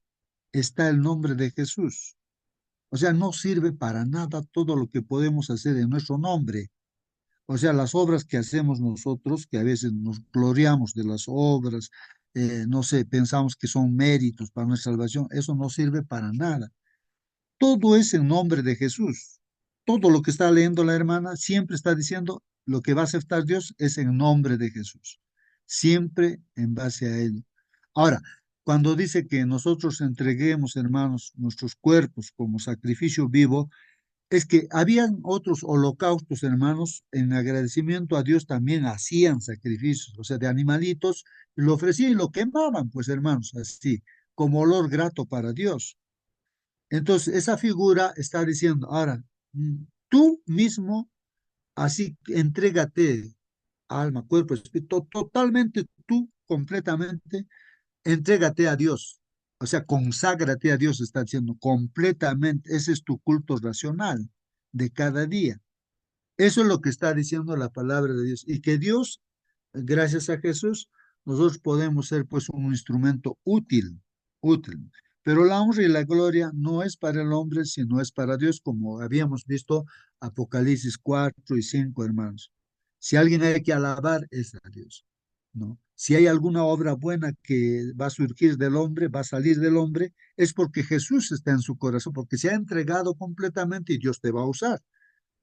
está el nombre de Jesús. O sea, no sirve para nada todo lo que podemos hacer en nuestro nombre. O sea, las obras que hacemos nosotros, que a veces nos gloriamos de las obras, no sé, pensamos que son méritos para nuestra salvación, eso no sirve para nada. Todo es en nombre de Jesús. Todo lo que está leyendo la hermana siempre está diciendo lo que va a aceptar Dios es en nombre de Jesús. Siempre en base a Él. Ahora, cuando dice que nosotros entreguemos, hermanos, nuestros cuerpos como sacrificio vivo, es que habían otros holocaustos, hermanos, en agradecimiento a Dios también hacían sacrificios, o sea, de animalitos, lo ofrecían y lo quemaban, pues, hermanos, así, como olor grato para Dios. Entonces, esa figura está diciendo, ahora, tú mismo, así, entrégate, alma, cuerpo, espíritu, totalmente tú, completamente, entrégate a Dios. O sea, conságrate a Dios, está diciendo, completamente. Ese es tu culto racional de cada día. Eso es lo que está diciendo la palabra de Dios. Y que Dios, gracias a Jesús, nosotros podemos ser pues un instrumento útil. Pero la honra y la gloria no es para el hombre, sino es para Dios, como habíamos visto Apocalipsis 4 y 5, hermanos. Si alguien hay que alabar, es a Dios, ¿no? Si hay alguna obra buena que va a surgir del hombre, va a salir del hombre, es porque Jesús está en su corazón, porque se ha entregado completamente y Dios te va a usar.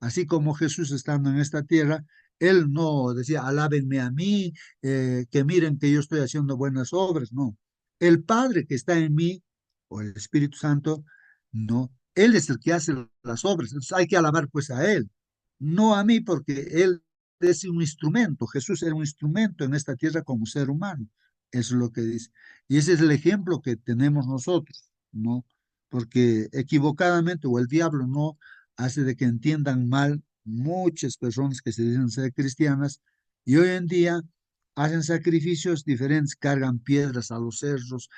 Así como Jesús estando en esta tierra, él no decía, alábenme a mí, que miren que yo estoy haciendo buenas obras, no. El Padre que está en mí, o el Espíritu Santo, no. Él es el que hace las obras, entonces hay que alabar pues a Él, no a mí, porque Él es un instrumento, Jesús era un instrumento en esta tierra como ser humano, eso es lo que dice. Y ese es el ejemplo que tenemos nosotros, ¿no? Porque equivocadamente, o el diablo no hace de que entiendan mal muchas personas que se dicen ser cristianas, y hoy en día hacen sacrificios diferentes, cargan piedras a los cerros,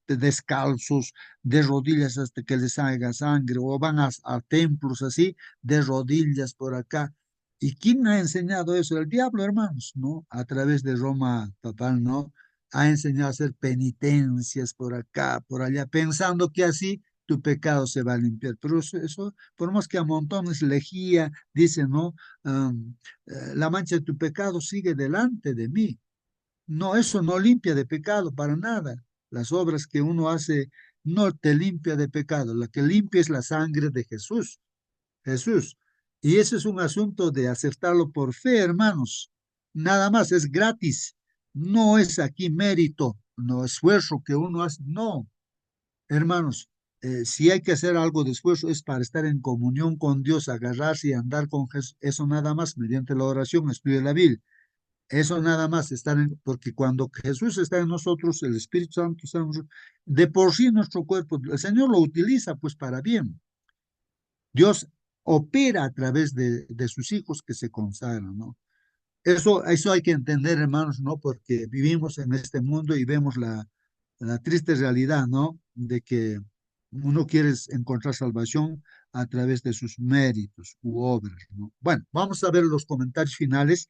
descalzos, de rodillas hasta que les salga sangre, o van a templos así, de rodillas por acá. ¿Y quién ha enseñado eso? El diablo, hermanos, ¿no? A través de Roma papal, ¿no? Ha enseñado a hacer penitencias por acá, por allá, pensando que así tu pecado se va a limpiar. Pero eso por más que a montones lejía, dice, ¿no? La mancha de tu pecado sigue delante de mí. No, eso no limpia de pecado para nada. Las obras que uno hace no te limpia de pecado. La que limpia es la sangre de Jesús. Jesús. Y ese es un asunto de aceptarlo por fe, hermanos. Nada más, es gratis. No es aquí mérito, no esfuerzo que uno hace. No, hermanos, si hay que hacer algo de esfuerzo es para estar en comunión con Dios, agarrarse y andar con Jesús. Eso nada más, mediante la oración, estudia la Biblia. Eso nada más, porque cuando Jesús está en nosotros, el Espíritu Santo está en nosotros, de por sí nuestro cuerpo, el Señor lo utiliza pues para bien. Dios opera a través de sus hijos que se consagran, ¿no? Eso hay que entender, hermanos, ¿no? Porque vivimos en este mundo y vemos la triste realidad, ¿no? De que uno quiere encontrar salvación a través de sus méritos u obras, ¿no? Bueno, vamos a ver los comentarios finales.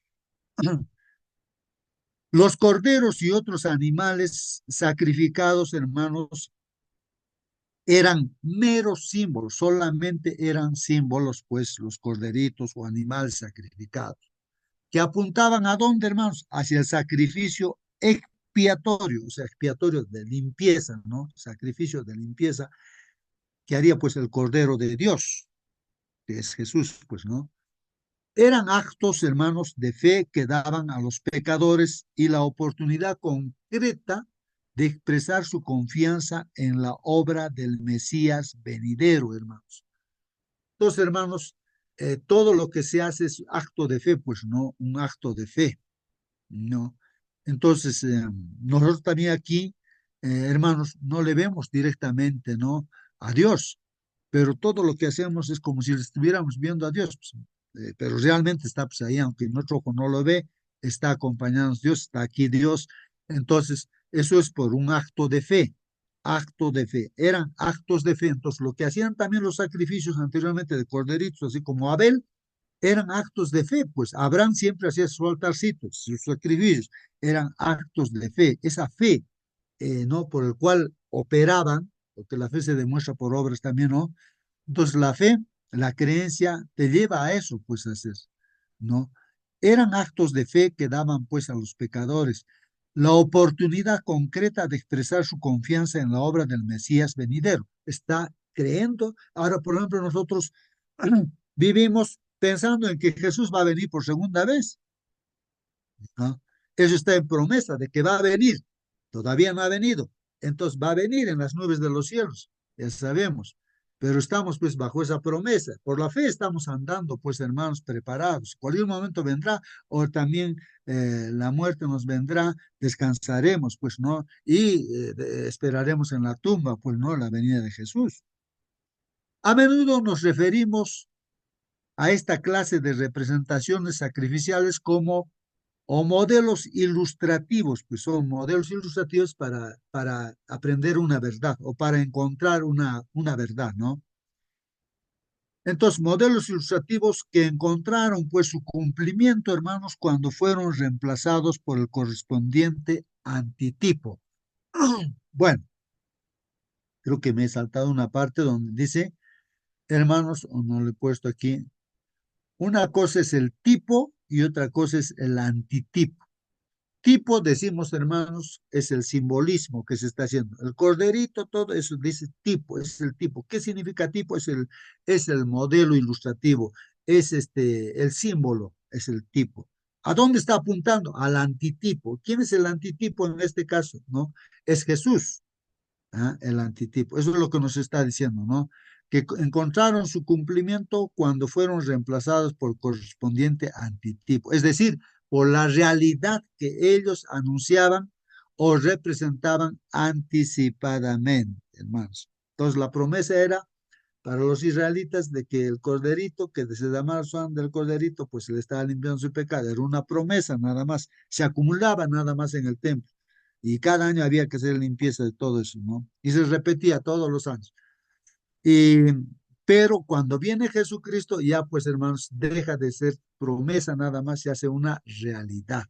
Los corderos y otros animales sacrificados, hermanos, eran meros símbolos, solamente eran símbolos, pues, los corderitos o animales sacrificados, que apuntaban a dónde, hermanos, hacia el sacrificio expiatorio, o sea, expiatorio de limpieza, ¿no? Sacrificio de limpieza que haría, pues, el Cordero de Dios, que es Jesús, pues, ¿no? Eran actos, hermanos, de fe que daban a los pecadores y la oportunidad concreta de expresar su confianza en la obra del Mesías venidero, hermanos. Entonces, hermanos, todo lo que se hace es acto de fe, pues no, un acto de fe, ¿no? Entonces, nosotros también aquí, hermanos, no le vemos directamente, ¿no? A Dios, pero todo lo que hacemos es como si estuviéramos viendo a Dios, pues, pero realmente está pues, ahí, aunque nuestro ojo no lo ve, está acompañándonos Dios, está aquí Dios. Entonces, eso es por un acto de fe, eran actos de fe. Entonces, lo que hacían también los sacrificios anteriormente de corderitos, así como Abel, eran actos de fe, pues Abraham siempre hacía sus altarcitos, sus sacrificios, eran actos de fe, esa fe, ¿no? Por el cual operaban, porque la fe se demuestra por obras también, ¿no? Entonces la fe, la creencia te lleva a eso, pues a hacer, ¿no? Eran actos de fe que daban pues a los pecadores la oportunidad concreta de expresar su confianza en la obra del Mesías venidero. Está creyendo. Ahora, por ejemplo, nosotros vivimos pensando en que Jesús va a venir por segunda vez, ¿no? Eso está en promesa de que va a venir. Todavía no ha venido. Entonces va a venir en las nubes de los cielos, ya sabemos. Pero estamos pues bajo esa promesa. Por la fe estamos andando, pues hermanos, preparados. Cualquier momento vendrá, o también la muerte nos vendrá, descansaremos, pues no, y esperaremos en la tumba, pues no, la venida de Jesús. A menudo nos referimos a esta clase de representaciones sacrificiales como o modelos ilustrativos, pues son modelos ilustrativos para aprender una verdad o para encontrar una verdad, ¿no? Entonces, modelos ilustrativos que encontraron pues su cumplimiento, hermanos, cuando fueron reemplazados por el correspondiente antitipo. Bueno, creo que me he saltado una parte donde dice, hermanos, o no lo he puesto aquí, una cosa es el tipo y otra cosa es el antitipo. Tipo, decimos hermanos, es el simbolismo que se está haciendo. El corderito, todo eso dice tipo, es el tipo. ¿Qué significa tipo? Es el modelo ilustrativo, es el símbolo, es el tipo. ¿A dónde está apuntando? Al antitipo. ¿Quién es el antitipo en este caso? ¿No? Es Jesús, ¿ah? El antitipo. Eso es lo que nos está diciendo, ¿no? que encontraron su cumplimiento cuando fueron reemplazados por correspondiente antitipo, es decir, por la realidad que ellos anunciaban o representaban anticipadamente, hermanos. Entonces la promesa era para los israelitas de que el corderito, que se llamaba Suan del corderito, pues se le estaba limpiando su pecado, era una promesa nada más, se acumulaba nada más en el templo. Y cada año había que hacer limpieza de todo eso, ¿no? Y se repetía todos los años. Y, pero cuando viene Jesucristo, ya pues hermanos, deja de ser promesa nada más, se hace una realidad,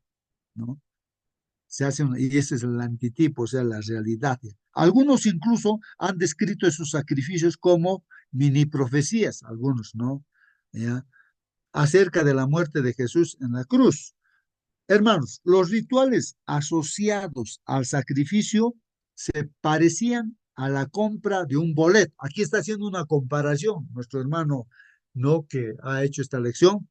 ¿no? Se hace una, y ese es el antitipo, o sea, la realidad. Algunos incluso han descrito esos sacrificios como mini profecías, algunos, ¿no? ¿Ya? Acerca de la muerte de Jesús en la cruz. Hermanos, los rituales asociados al sacrificio se parecían a la compra de un boleto. Aquí está haciendo una comparación, nuestro hermano, ¿no? Que ha hecho esta lección,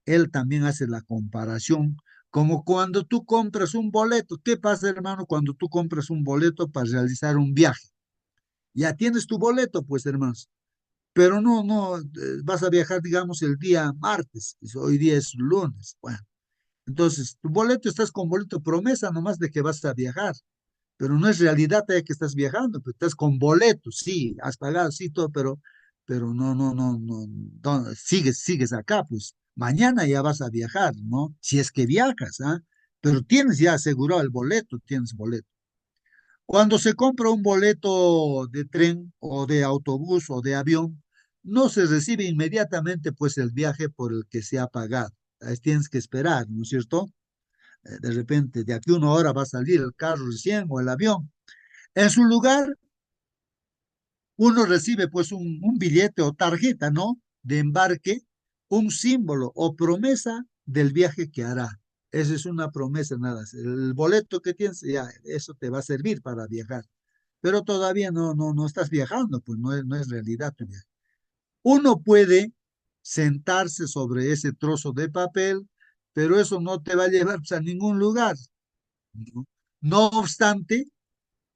él también hace la comparación, como cuando tú compras un boleto. ¿Qué pasa, hermano, cuando tú compras un boleto para realizar un viaje? Ya tienes tu boleto, pues, hermanos, pero no, vas a viajar, digamos, el día martes, hoy día es lunes. Bueno, entonces, tu boleto, estás con boleto promesa nomás de que vas a viajar, pero no es realidad que estás viajando, pues estás con boleto, sí, has pagado, sí, todo, pero no, sigues acá, pues mañana ya vas a viajar, ¿no? Si es que viajas, ¿ah? Pero tienes ya asegurado el boleto, tienes boleto. Cuando se compra un boleto de tren o de autobús o de avión, no se recibe inmediatamente pues el viaje por el que se ha pagado. Ahí tienes que esperar, ¿no es cierto? De repente, de aquí a 1 hora va a salir el carro recién o el avión. En su lugar, uno recibe pues un billete o tarjeta, ¿no? De embarque, un símbolo o promesa del viaje que hará. Esa es una promesa, nada. El boleto que tienes, ya, eso te va a servir para viajar. Pero todavía no estás viajando, pues no es realidad tu viaje. Uno puede sentarse sobre ese trozo de papel, pero eso no te va a llevar pues, a ningún lugar, ¿no? No obstante,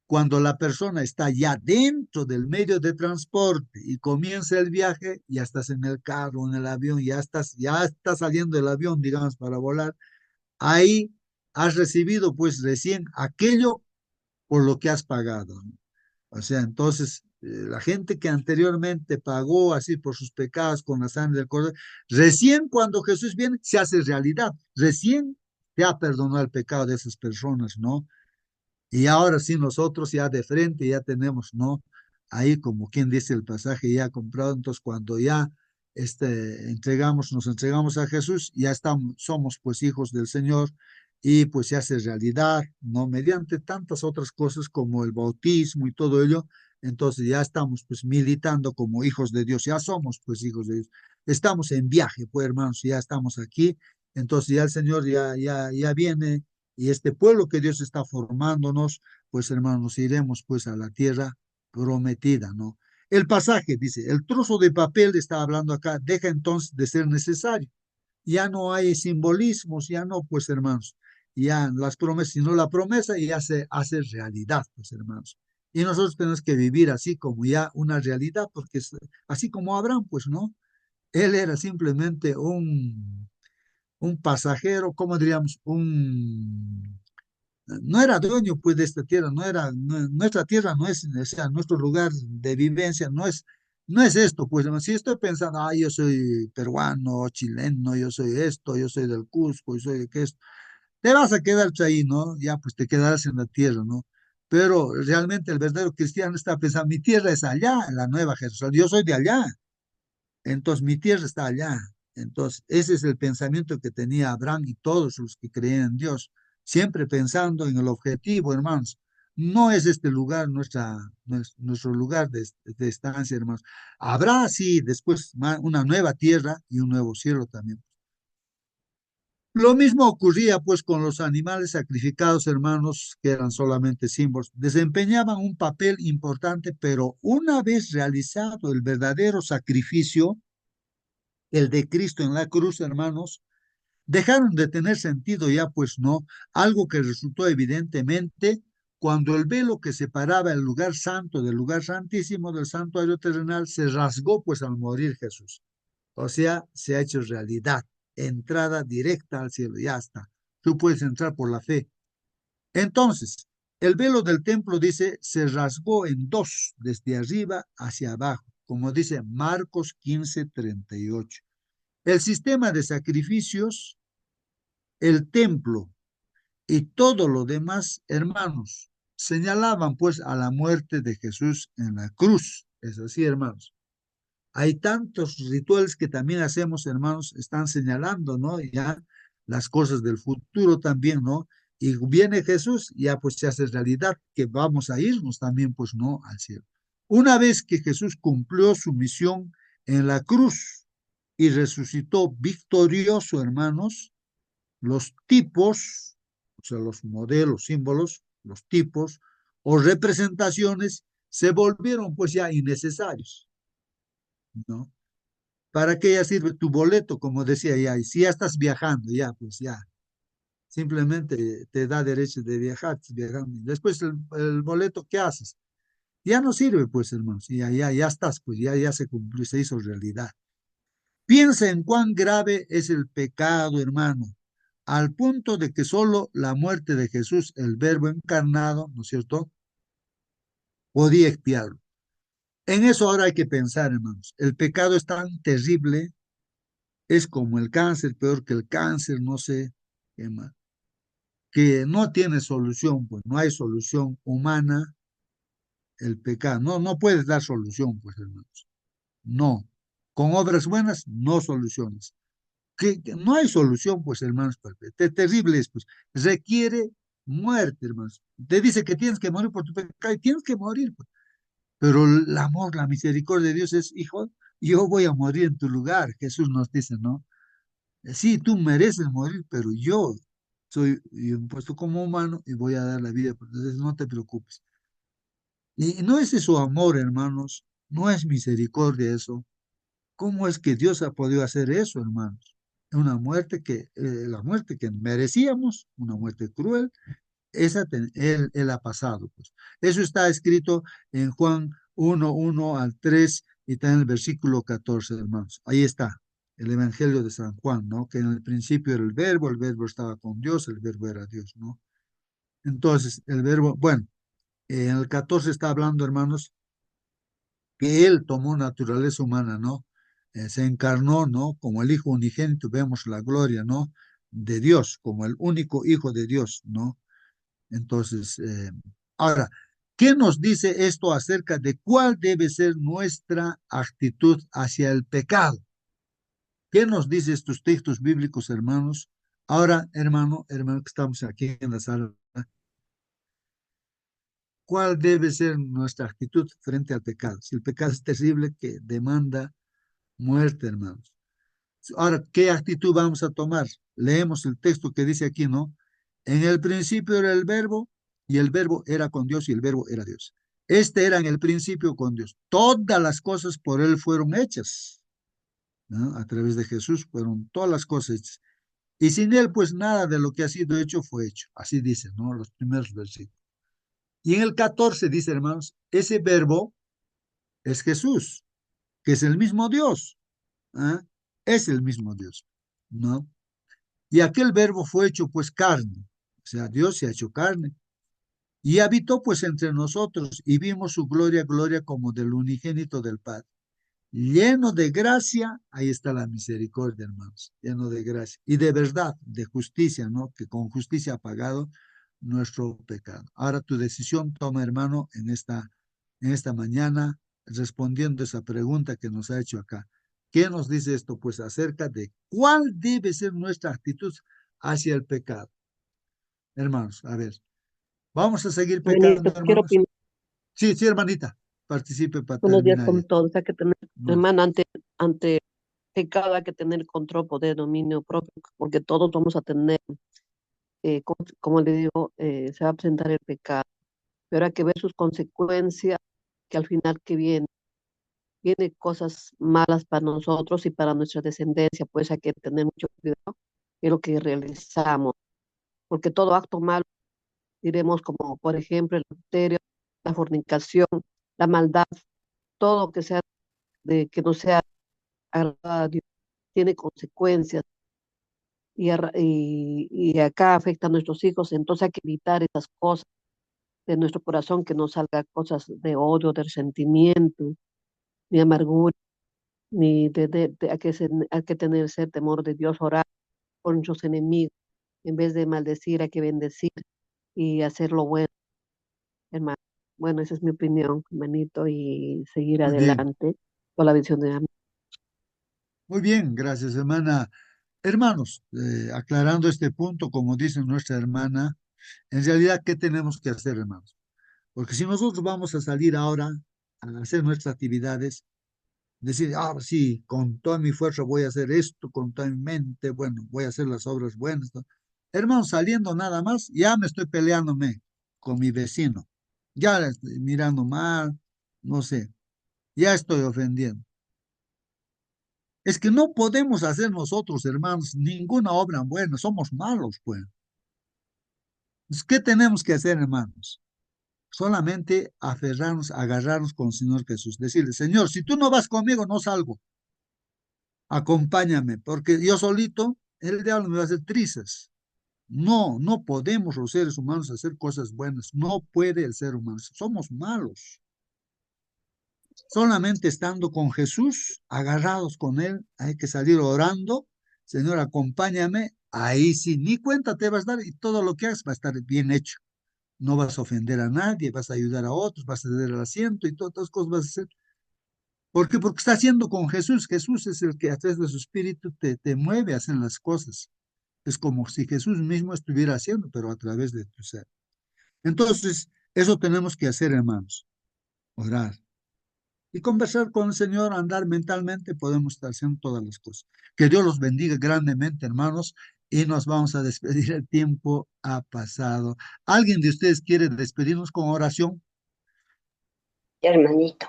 cuando la persona está ya dentro del medio de transporte y comienza el viaje, ya estás en el carro, en el avión, ya estás saliendo del avión, digamos, para volar, ahí has recibido pues recién aquello por lo que has pagado, ¿no? O sea, entonces, la gente que anteriormente pagó así por sus pecados con la sangre del cordero, recién cuando Jesús viene, se hace realidad, recién se ha perdonado el pecado de esas personas, ¿no? Y ahora sí nosotros ya de frente ya tenemos, ¿no? Ahí como quien dice el pasaje ya comprado, entonces cuando ya nos entregamos a Jesús, ya estamos, somos pues hijos del Señor y pues se hace realidad, ¿no? Mediante tantas otras cosas como el bautismo y todo ello, entonces ya estamos pues militando como hijos de Dios, ya somos pues hijos de Dios. Estamos en viaje, pues hermanos, ya estamos aquí, entonces ya el Señor ya viene y este pueblo que Dios está formándonos, pues hermanos, iremos pues a la tierra prometida, ¿no? El pasaje dice, el trozo de papel, está hablando acá, deja entonces de ser necesario. Ya no hay simbolismos, ya no, pues hermanos, ya las promesas, sino la promesa ya se hace realidad, pues hermanos. Y nosotros tenemos que vivir así como ya una realidad, porque es, así como Abraham, pues no, él era simplemente un pasajero, ¿cómo diríamos? No era dueño pues de esta tierra, nuestra tierra no es, o sea, nuestro lugar de vivencia no es esto, pues si estoy pensando, yo soy peruano, chileno, yo soy esto, yo soy del Cusco, yo soy de qué esto, te vas a quedar pues, ahí, ¿no? Ya pues te quedarás en la tierra, ¿no? Pero realmente el verdadero cristiano está pensando, mi tierra es allá, en la Nueva Jerusalén, yo soy de allá, entonces mi tierra está allá. Entonces, ese es el pensamiento que tenía Abraham y todos los que creían en Dios, siempre pensando en el objetivo, hermanos. No es este lugar nuestro lugar de estancia, hermanos. Habrá, sí, después una nueva tierra y un nuevo cielo también. Lo mismo ocurría pues con los animales sacrificados, hermanos, que eran solamente símbolos. Desempeñaban un papel importante, pero una vez realizado el verdadero sacrificio, el de Cristo en la cruz, hermanos, dejaron de tener sentido ya, pues no, algo que resultó evidentemente cuando el velo que separaba el lugar santo del lugar santísimo del santuario terrenal se rasgó pues al morir Jesús. O sea, se ha hecho realidad, entrada directa al cielo, ya está. Tú puedes entrar por la fe. Entonces, el velo del templo dice, se rasgó en dos, desde arriba hacia abajo, como dice Marcos 15:38. El sistema de sacrificios, el templo y todo lo demás, hermanos, señalaban pues a la muerte de Jesús en la cruz. Es así, hermanos. Hay tantos rituales que también hacemos, hermanos, están señalando, ¿no? Ya las cosas del futuro también, ¿no? Y viene Jesús, ya pues se hace realidad que vamos a irnos también, pues, ¿no? Al cielo. Una vez que Jesús cumplió su misión en la cruz y resucitó victorioso, hermanos, los tipos, o sea, los modelos, símbolos, los tipos o representaciones se volvieron pues ya innecesarios, ¿no? ¿Para qué ya sirve tu boleto? Como decía ya, y si ya estás viajando, ya, pues ya, simplemente te da derecho de viajar, viajando. Después el boleto, ¿qué haces? Ya no sirve, pues, hermanos, ya estás, pues ya se cumplió, se hizo realidad. Piensa en cuán grave es el pecado, hermano, al punto de que solo la muerte de Jesús, el Verbo encarnado, ¿no es cierto?, podía expiarlo. En eso ahora hay que pensar, hermanos. El pecado es tan terrible, es como el cáncer, peor que el cáncer, no sé qué más, que no tiene solución, pues no hay solución humana, el pecado. No puedes dar solución, pues, hermanos. No. Con obras buenas, no soluciones. Que no hay solución, pues, hermanos, terrible es, pues, requiere muerte, hermanos. Te dice que tienes que morir por tu pecado y tienes que morir, pues. Pero el amor, la misericordia de Dios es, hijo, yo voy a morir en tu lugar, Jesús nos dice, ¿no? Sí, tú mereces morir, pero yo soy impuesto como humano y voy a dar la vida, entonces no te preocupes. Y no es eso amor, hermanos, no es misericordia eso. ¿Cómo es que Dios ha podido hacer eso, hermanos? Una muerte la muerte que merecíamos, una muerte cruel, él ha pasado, pues. Eso está escrito en Juan 1:1 al 3 y está en el versículo 14, hermanos. Ahí está, el Evangelio de San Juan, ¿no? Que en el principio era el verbo estaba con Dios, el verbo era Dios, ¿no? Entonces, el verbo, bueno, en el 14 está hablando, hermanos, que él tomó naturaleza humana, ¿no? Se encarnó, ¿no? Como el Hijo unigénito, vemos la gloria, ¿no? De Dios, como el único Hijo de Dios, ¿no? Entonces, ahora, ¿qué nos dice esto acerca de cuál debe ser nuestra actitud hacia el pecado? ¿Qué nos dice estos textos bíblicos, hermanos? Ahora, hermano, que estamos aquí en la sala, ¿cuál debe ser nuestra actitud frente al pecado? Si el pecado es terrible, que demanda muerte, hermanos. Ahora, ¿qué actitud vamos a tomar? Leemos el texto que dice aquí, ¿no? En el principio era el verbo y el verbo era con Dios y el verbo era Dios. Este era en el principio con Dios. Todas las cosas por él fueron hechas, ¿no? A través de Jesús fueron todas las cosas hechas. Y sin él, pues nada de lo que ha sido hecho fue hecho. Así dice, ¿no? Los primeros versículos. Y en el 14 dice, hermanos, ese verbo es Jesús, que es el mismo Dios. ¿Ah? Es el mismo Dios, ¿no? Y aquel verbo fue hecho pues carne, o sea, Dios se ha hecho carne, y habitó pues entre nosotros, y vimos su gloria, gloria como del unigénito del Padre, lleno de gracia, ahí está la misericordia, hermanos, lleno de gracia, y de verdad, de justicia, ¿no? Que con justicia ha pagado nuestro pecado. Ahora tu decisión toma, hermano, en esta mañana, respondiendo esa pregunta que nos ha hecho acá. ¿Qué nos dice esto? Pues acerca de cuál debe ser nuestra actitud hacia el pecado. Hermanos, a ver, ¿vamos a seguir pecando, Hermanito, quiero hermanos? opinar. Sí, sí, hermanita, participe para Buenos días terminar ya. con todos. Hay que tener, No. hermano, ante pecado hay que tener control, poder, dominio propio, porque todos vamos a tener, como le digo, se va a presentar el pecado, pero hay que ver sus consecuencias, que al final que viene cosas malas para nosotros y para nuestra descendencia, pues hay que tener mucho cuidado en lo que realizamos, porque todo acto malo diremos como por ejemplo el adulterio, la fornicación, la maldad, todo que sea que no sea agradable a Dios, tiene consecuencias y acá afecta a nuestros hijos, entonces hay que evitar esas cosas de nuestro corazón, que no salga cosas de odio, de resentimiento, ni amargura, ni hay que tener ese temor de Dios, orar por nuestros enemigos, en vez de maldecir, hay que bendecir y hacer lo bueno, hermano. Bueno, esa es mi opinión, hermanito, y seguir Muy bien, adelante con la visión de amor. muy bien, gracias, hermana. Hermanos, aclarando este punto, como dice nuestra hermana, en realidad, ¿qué tenemos que hacer, hermanos? Porque si nosotros vamos a salir ahora a hacer nuestras actividades, decir, ah, sí, con toda mi fuerza voy a hacer esto, con toda mi mente, bueno, voy a hacer las obras buenas, ¿no? Hermano, saliendo nada más, ya me estoy peleándome con mi vecino, ya le estoy mirando mal, no sé, ya estoy ofendiendo. Es que no podemos hacer nosotros, hermanos, ninguna obra buena, somos malos, pues. Entonces, ¿qué tenemos que hacer, hermanos? Solamente aferrarnos, agarrarnos con el Señor Jesús, decirle, Señor, si tú no vas conmigo, no salgo, acompáñame, porque yo solito, el diablo me va a hacer trizas. No, no podemos los seres humanos hacer cosas buenas, no puede el ser humano, somos malos. Solamente estando con Jesús, agarrados con Él, hay que salir orando, Señor, acompáñame, ahí sí, ni cuenta te vas a dar y todo lo que hagas va a estar bien hecho. No vas a ofender a nadie, vas a ayudar a otros, vas a ceder el asiento y todas las cosas vas a hacer. ¿Por qué? Porque está haciendo con Jesús. Jesús es el que a través de su espíritu te mueve a hacer las cosas. Es como si Jesús mismo estuviera haciendo, pero a través de tu ser. Entonces, eso tenemos que hacer, hermanos. Orar. Y conversar con el Señor, andar mentalmente, podemos estar haciendo todas las cosas. Que Dios los bendiga grandemente, hermanos, y nos vamos a despedir. El tiempo ha pasado. ¿Alguien de ustedes quiere despedirnos con oración? Hermanito,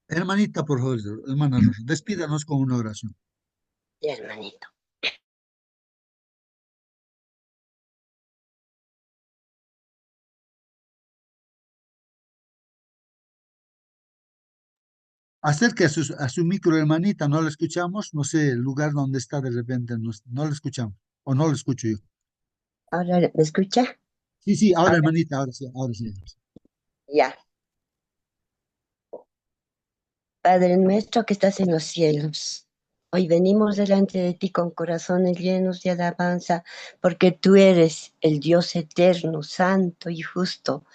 Hermanita, por favor, hermana, despídanos con una oración. hermanito. Acerque a su micro, hermanita, no la escuchamos, no sé el lugar donde está de repente, no la escuchamos, o no la escucho yo. ¿Ahora me escucha? Sí, sí, ahora, Ahora, hermanita, ahora sí, ahora sí. ya. Padre nuestro que estás en los cielos, hoy venimos delante de ti con corazones llenos de alabanza, porque tú eres el Dios eterno, santo y justo.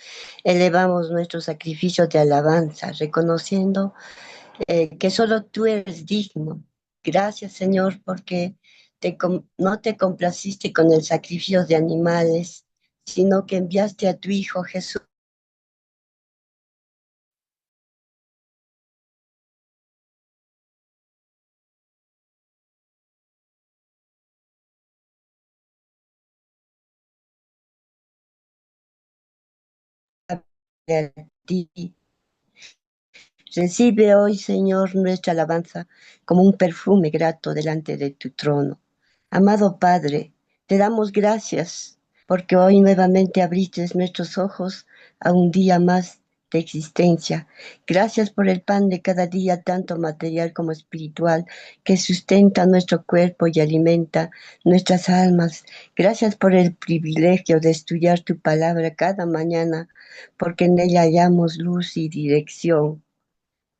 Elevamos nuestro sacrificio de alabanza, reconociendo que solo tú eres digno. Gracias, Señor, porque no te complaciste con el sacrificio de animales, sino que enviaste a tu Hijo Jesús a ti. Recibe hoy, Señor, nuestra alabanza como un perfume grato delante de tu trono. Amado Padre, te damos gracias porque hoy nuevamente abriste nuestros ojos a un día más de existencia. Gracias por el pan de cada día, tanto material como espiritual, que sustenta nuestro cuerpo y alimenta nuestras almas. Gracias por el privilegio de estudiar tu palabra cada mañana, porque en ella hallamos luz y dirección.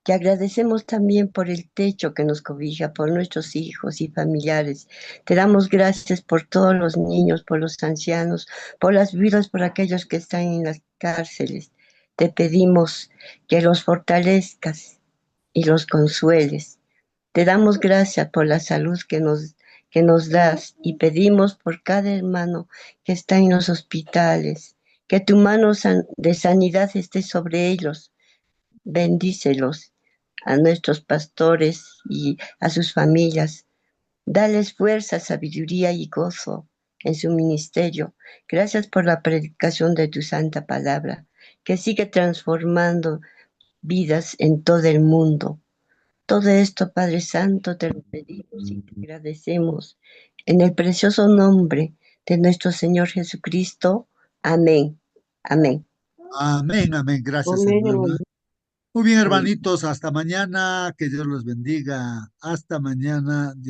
Te agradecemos también por el techo que nos cobija, por nuestros hijos y familiares. Te damos gracias por todos los niños, por los ancianos, por las viudas, por aquellos que están en las cárceles. Te pedimos que los fortalezcas y los consueles. Te damos gracias por la salud que nos das y pedimos por cada hermano que está en los hospitales, que tu mano de sanidad esté sobre ellos. Bendícelos a nuestros pastores y a sus familias. Dales fuerza, sabiduría y gozo en su ministerio. Gracias por la predicación de tu santa palabra, que sigue transformando vidas en todo el mundo. Todo esto, Padre Santo, te lo pedimos y te agradecemos en el precioso nombre de nuestro Señor Jesucristo. Amén. Amén. Amén, amén. Gracias, Amén, hermana. hermano. Muy bien, Amén. hermanitos, hasta mañana. Que Dios los bendiga. Hasta mañana. Dios